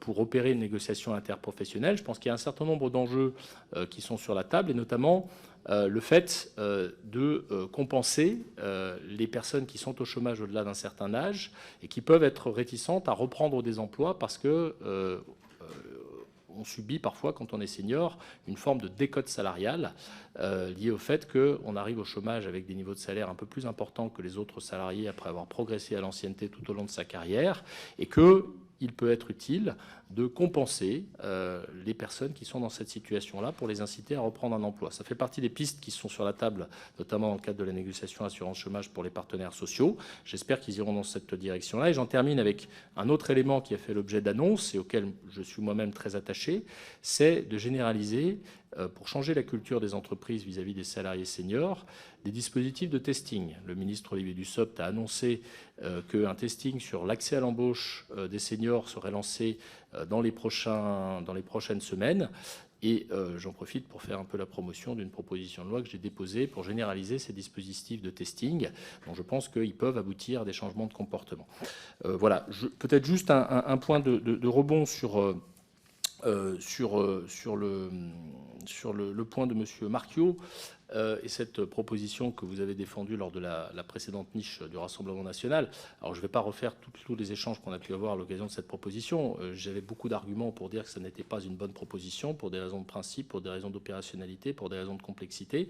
Speaker 2: pour opérer une négociation interprofessionnelle. Je pense qu'il y a un certain nombre d'enjeux qui sont sur la table, et notamment le fait de compenser les personnes qui sont au chômage au-delà d'un certain âge et qui peuvent être réticentes à reprendre des emplois parce que on subit parfois, quand on est senior, une forme de décote salariale liée au fait qu'on arrive au chômage avec des niveaux de salaire un peu plus importants que les autres salariés après avoir progressé à l'ancienneté tout au long de sa carrière, et qu'il peut être utile de compenser les personnes qui sont dans cette situation-là pour les inciter à reprendre un emploi. Ça fait partie des pistes qui sont sur la table, notamment dans le cadre de la négociation assurance chômage pour les partenaires sociaux. J'espère qu'ils iront dans cette direction-là. Et j'en termine avec un autre élément qui a fait l'objet d'annonces et auquel je suis moi-même très attaché, c'est de généraliser, pour changer la culture des entreprises vis-à-vis des salariés seniors, des dispositifs de testing. Le ministre Olivier Dussopt a annoncé qu'un testing sur l'accès à l'embauche des seniors serait lancé dans les prochaines semaines. Et j'en profite pour faire un peu la promotion d'une proposition de loi que j'ai déposée pour généraliser ces dispositifs de testing. Donc je pense qu'ils peuvent aboutir à des changements de comportement. Voilà, peut-être juste un point de rebond sur le point de M. Marquiot et cette proposition que vous avez défendue lors de la précédente niche du Rassemblement national. Alors je ne vais pas refaire tous les échanges qu'on a pu avoir à l'occasion de cette proposition. J'avais beaucoup d'arguments pour dire que ce n'était pas une bonne proposition, pour des raisons de principe, pour des raisons d'opérationnalité, pour des raisons de complexité.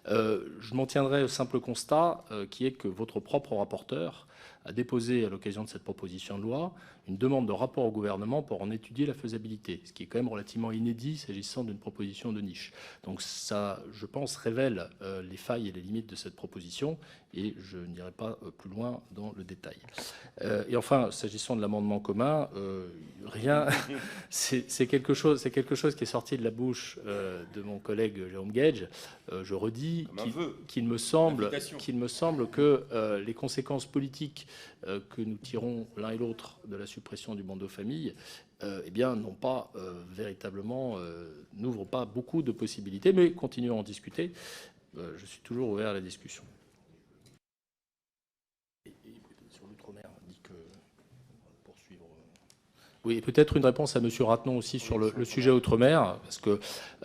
Speaker 2: Je m'en tiendrai au simple constat qui est que votre propre rapporteur a déposé à l'occasion de cette proposition de loi une demande de rapport au gouvernement pour en étudier la faisabilité, ce qui est quand même relativement inédit s'agissant d'une proposition de niche. Donc ça, je pense, révèle les failles et les limites de cette proposition, et je n'irai pas plus loin dans le détail. Et enfin, s'agissant de l'amendement commun, rien, c'est quelque chose qui est sorti de la bouche de mon collègue Jérôme Guedj. Je redis qu'il me semble que les conséquences politiques que nous tirons l'un et l'autre de la suppression du bandeau famille, eh bien, n'ont pas véritablement, n'ouvrent pas beaucoup de possibilités, mais continuons à en discuter. Je suis toujours ouvert à la discussion. Et sur l'outre-mer, on dit que poursuivre. Oui, et peut-être une réponse à M. Rattenon aussi sur le sujet outre-mer, parce que,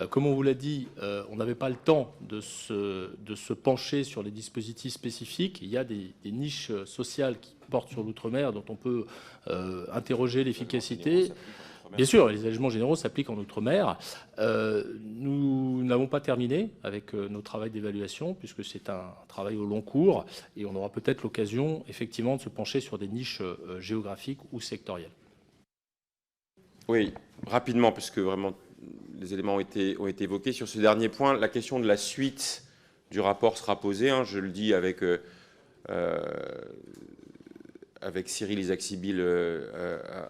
Speaker 2: comme on vous l'a dit, on n'avait pas le temps de se pencher sur les dispositifs spécifiques. Il y a des niches sociales qui portent sur l'outre-mer dont on peut interroger l'efficacité. Bien sûr, les allégements généraux s'appliquent en outre-mer. Nous n'avons pas terminé avec nos travaux d'évaluation, puisque c'est un travail au long cours, et on aura peut-être l'occasion, effectivement, de se pencher sur des niches géographiques ou sectorielles.
Speaker 3: Oui, rapidement, puisque vraiment les éléments ont été évoqués. Sur ce dernier point, la question de la suite du rapport sera posée. Je le dis avec Cyril Isaac-Sibyl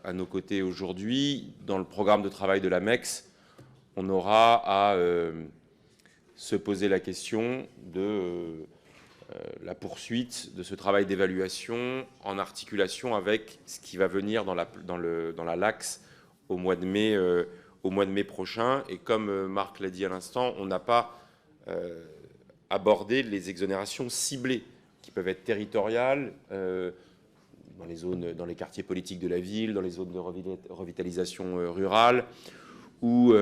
Speaker 3: à nos côtés aujourd'hui. Dans le programme de travail de la MEX, on aura à se poser la question de la poursuite de ce travail d'évaluation en articulation avec ce qui va venir dans la LAX au mois de mai prochain. Et comme Marc l'a dit à l'instant, on n'a pas abordé les exonérations ciblées qui peuvent être territoriales dans les quartiers politiques de la ville, dans les zones de revitalisation rurale ou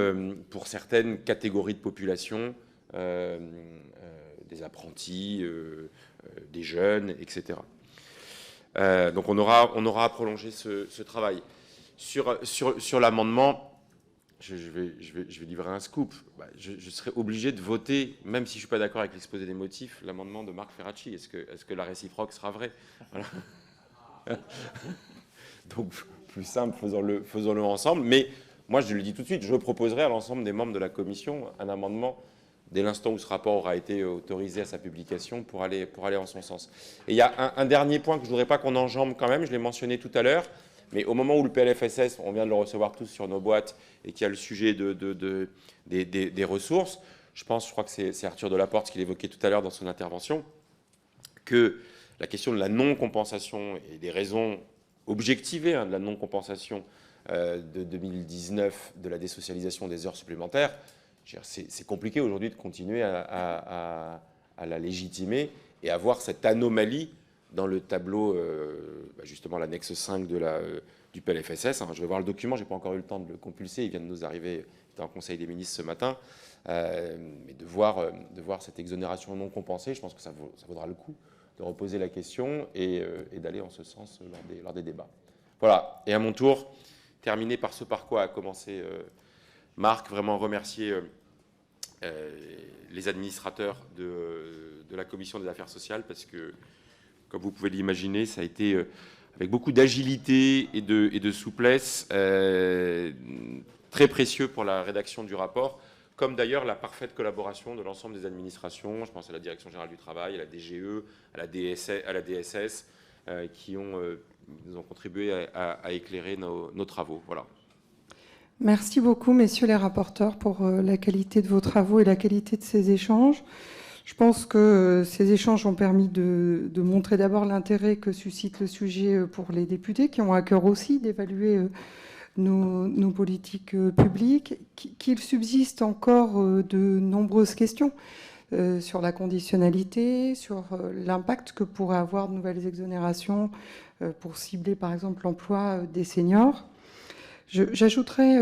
Speaker 3: pour certaines catégories de population, des apprentis, des jeunes, etc. Donc on aura à prolonger ce travail. Sur l'amendement, je vais livrer un scoop. Je serai obligé de voter, même si je ne suis pas d'accord avec l'exposé des motifs, l'amendement de Marc Ferracci. Est-ce que la réciproque sera vraie? Voilà. Donc, plus simple, faisons-le ensemble. Mais moi, je le dis tout de suite, je proposerai à l'ensemble des membres de la commission un amendement dès l'instant où ce rapport aura été autorisé à sa publication pour aller en son sens. Et il y a un dernier point que je ne voudrais pas qu'on enjambe quand même, je l'ai mentionné tout à l'heure, mais au moment où le PLFSS, on vient de le recevoir tous sur nos boîtes, et qu'il y a le sujet des ressources, je crois que c'est Arthur Delaporte qui l'évoquait tout à l'heure dans son intervention, que la question de la non-compensation et des raisons objectivées de la non-compensation de 2019 de la désocialisation des heures supplémentaires, c'est compliqué aujourd'hui de continuer à la légitimer et à voir cette anomalie dans le tableau, justement l'annexe 5 du PLFSS. Je vais voir le document, je n'ai pas encore eu le temps de le compulser, il vient de nous arriver, il était en Conseil des ministres ce matin, mais de voir cette exonération non compensée, je pense que ça vaudra le coup de reposer la question et d'aller en ce sens lors des débats. Voilà, et à mon tour, terminer par ce par quoi a commencé Marc, vraiment remercier les administrateurs de la Commission des affaires sociales parce que, comme vous pouvez l'imaginer, ça a été avec beaucoup d'agilité et de souplesse très précieux pour la rédaction du rapport, comme d'ailleurs la parfaite collaboration de l'ensemble des administrations. Je pense à la Direction générale du travail, à la DGE, à la DSS, qui nous ont contribué à éclairer nos travaux. Voilà.
Speaker 1: Merci beaucoup, messieurs les rapporteurs, pour la qualité de vos travaux et la qualité de ces échanges. Je pense que ces échanges ont permis de montrer d'abord l'intérêt que suscite le sujet pour les députés, qui ont à cœur aussi d'évaluer nos politiques publiques, qu'il subsiste encore de nombreuses questions sur la conditionnalité, sur l'impact que pourraient avoir de nouvelles exonérations pour cibler par exemple l'emploi des seniors. J'ajouterais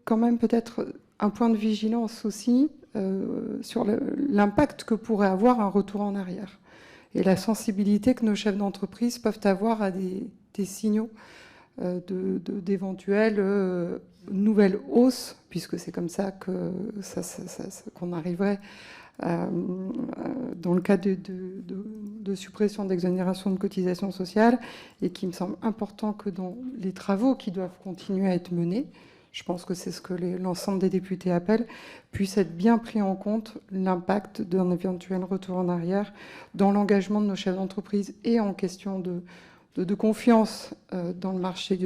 Speaker 1: quand même peut-être un point de vigilance aussi sur l'impact que pourrait avoir un retour en arrière et la sensibilité que nos chefs d'entreprise peuvent avoir à des signaux d'éventuelles nouvelles hausses, puisque c'est comme ça qu'on arriverait dans le cas de suppression d'exonération de cotisations sociales, et qui me semble important que dans les travaux qui doivent continuer à être menés, je pense que c'est ce que l'ensemble des députés appellent, puisse être bien pris en compte l'impact d'un éventuel retour en arrière dans l'engagement de nos chefs d'entreprise et en question de confiance dans le marché,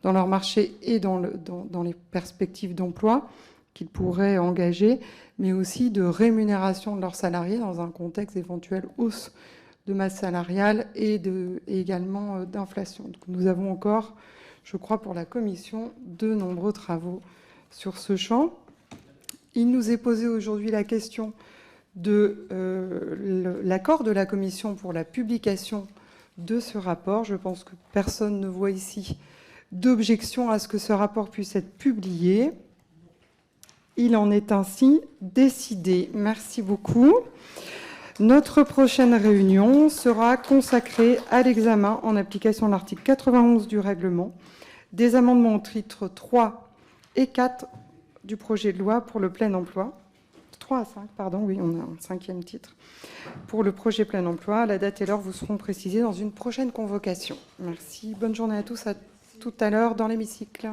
Speaker 1: dans leur marché et dans les perspectives d'emploi qu'ils pourraient engager, mais aussi de rémunération de leurs salariés dans un contexte d'éventuelle hausse de masse salariale et également d'inflation. Donc nous avons encore, je crois, pour la Commission, de nombreux travaux sur ce champ. Il nous est posé aujourd'hui la question de l'accord de la Commission pour la publication de ce rapport. Je pense que personne ne voit ici d'objection à ce que ce rapport puisse être publié. Il en est ainsi décidé. Merci beaucoup. Notre prochaine réunion sera consacrée à l'examen, en application de l'article 91 du règlement, des amendements au titre 3 et 4 du projet de loi pour le plein emploi. 3 à 5, pardon, oui, on a un 5e titre. Pour le projet plein emploi, la date et l'heure vous seront précisées dans une prochaine convocation. Merci. Bonne journée à tous. À tout à l'heure dans l'hémicycle.